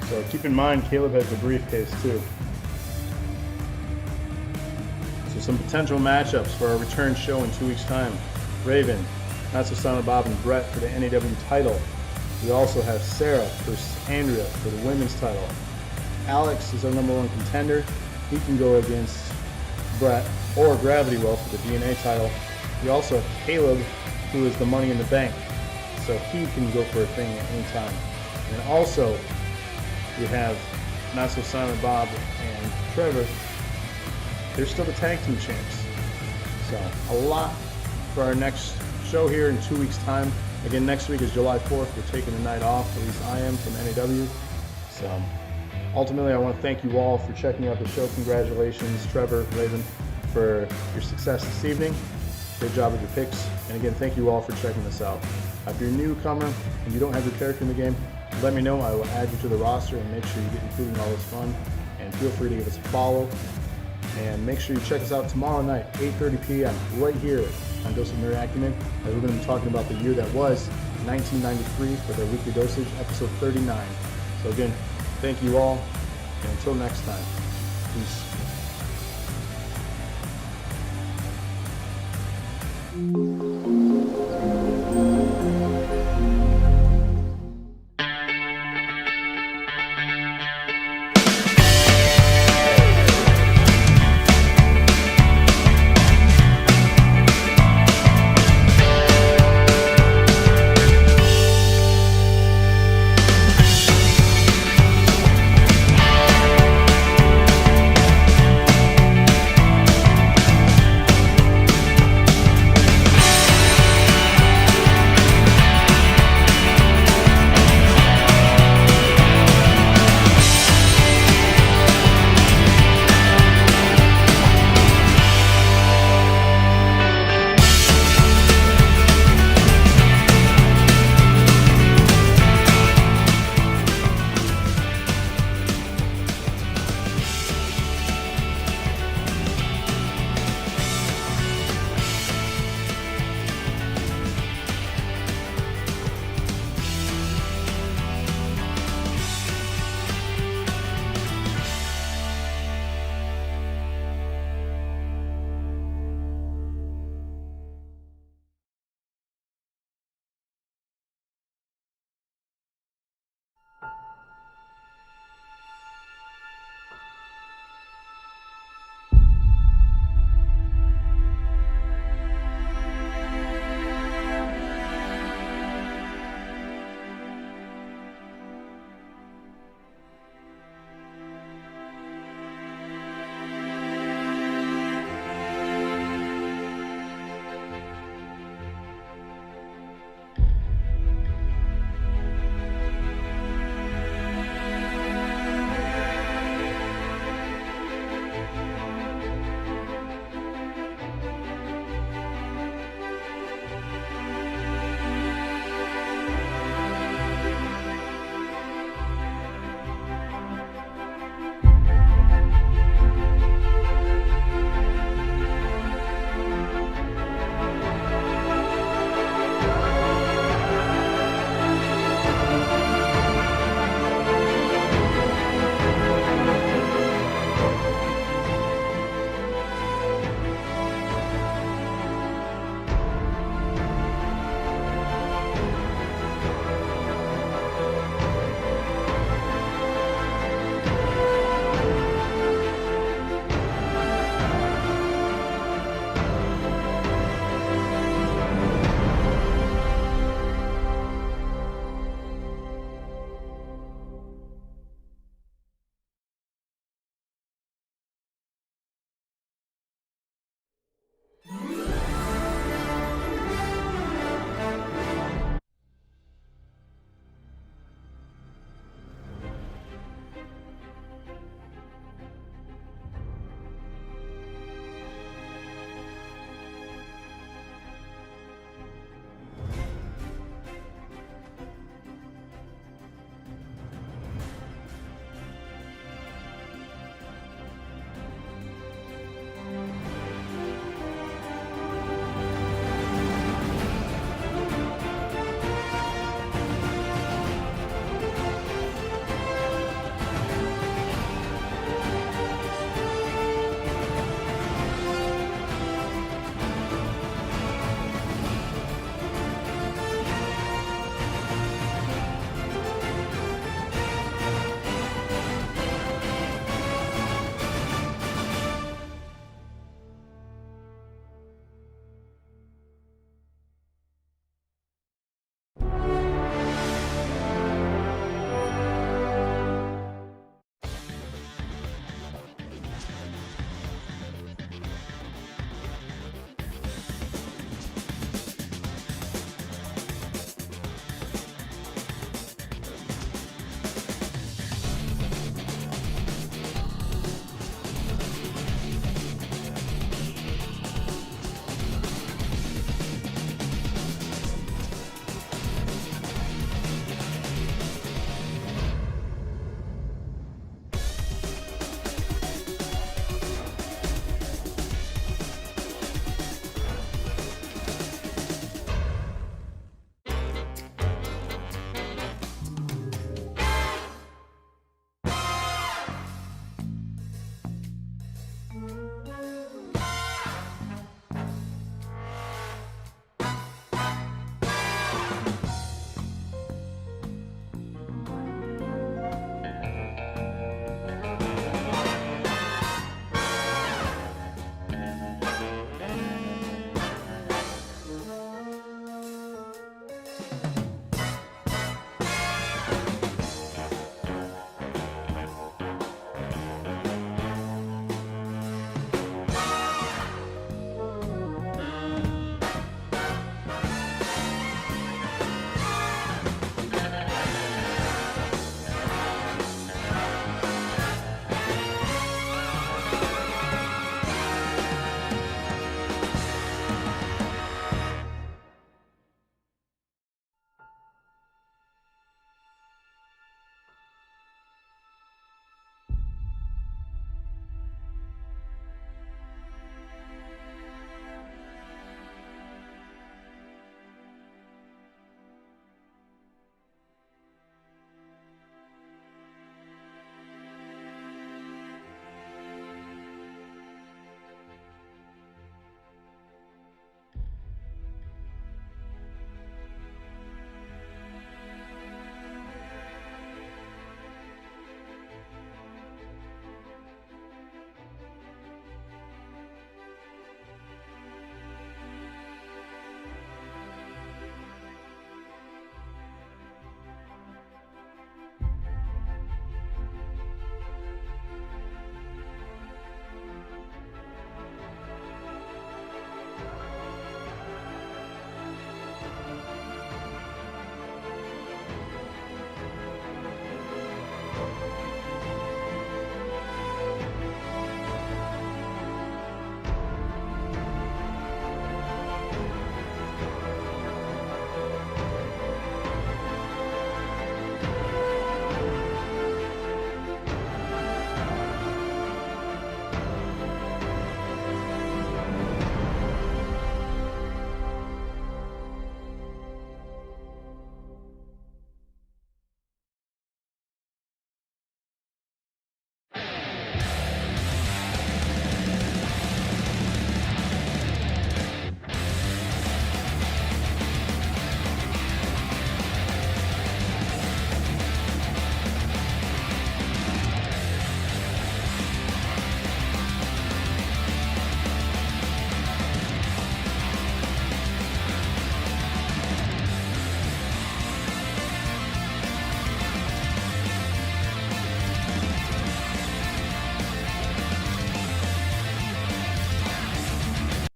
So keep in mind, Caleb has the briefcase too. Some potential matchups for our return show in 2 weeks' time. Raven, Not So Silent Bob and Brett for the NAW title. We also have Sarah versus Andrea for the women's title. Alex is our #1 contender. He can go against Brett or Gravity Well for the DNA title. We also have Caleb, who is the Money in the Bank, so he can go for a thing at any time. And also, we have Not So Silent Bob and Trevor. They're still the tag team champs. So a lot for our next show here in 2 weeks' time. Again, next week is July 4th. We're taking the night off, at least I am, from NAW. So ultimately, I want to thank you all for checking out the show. Congratulations, Trevor, Raven, for your success this evening. Great job with your picks. And again, thank you all for checking this out. If you're a newcomer and you don't have your character in the game, let me know. I will add you to the roster and make sure you get included in all this fun. And feel free to give us a follow. And make sure you check us out tomorrow night, 8:30 p.m., right here on Dose of Nerd Acumen, as we're going to be talking about the year that was 1993 with our weekly dosage, episode 39. So again, thank you all, and until next time, peace.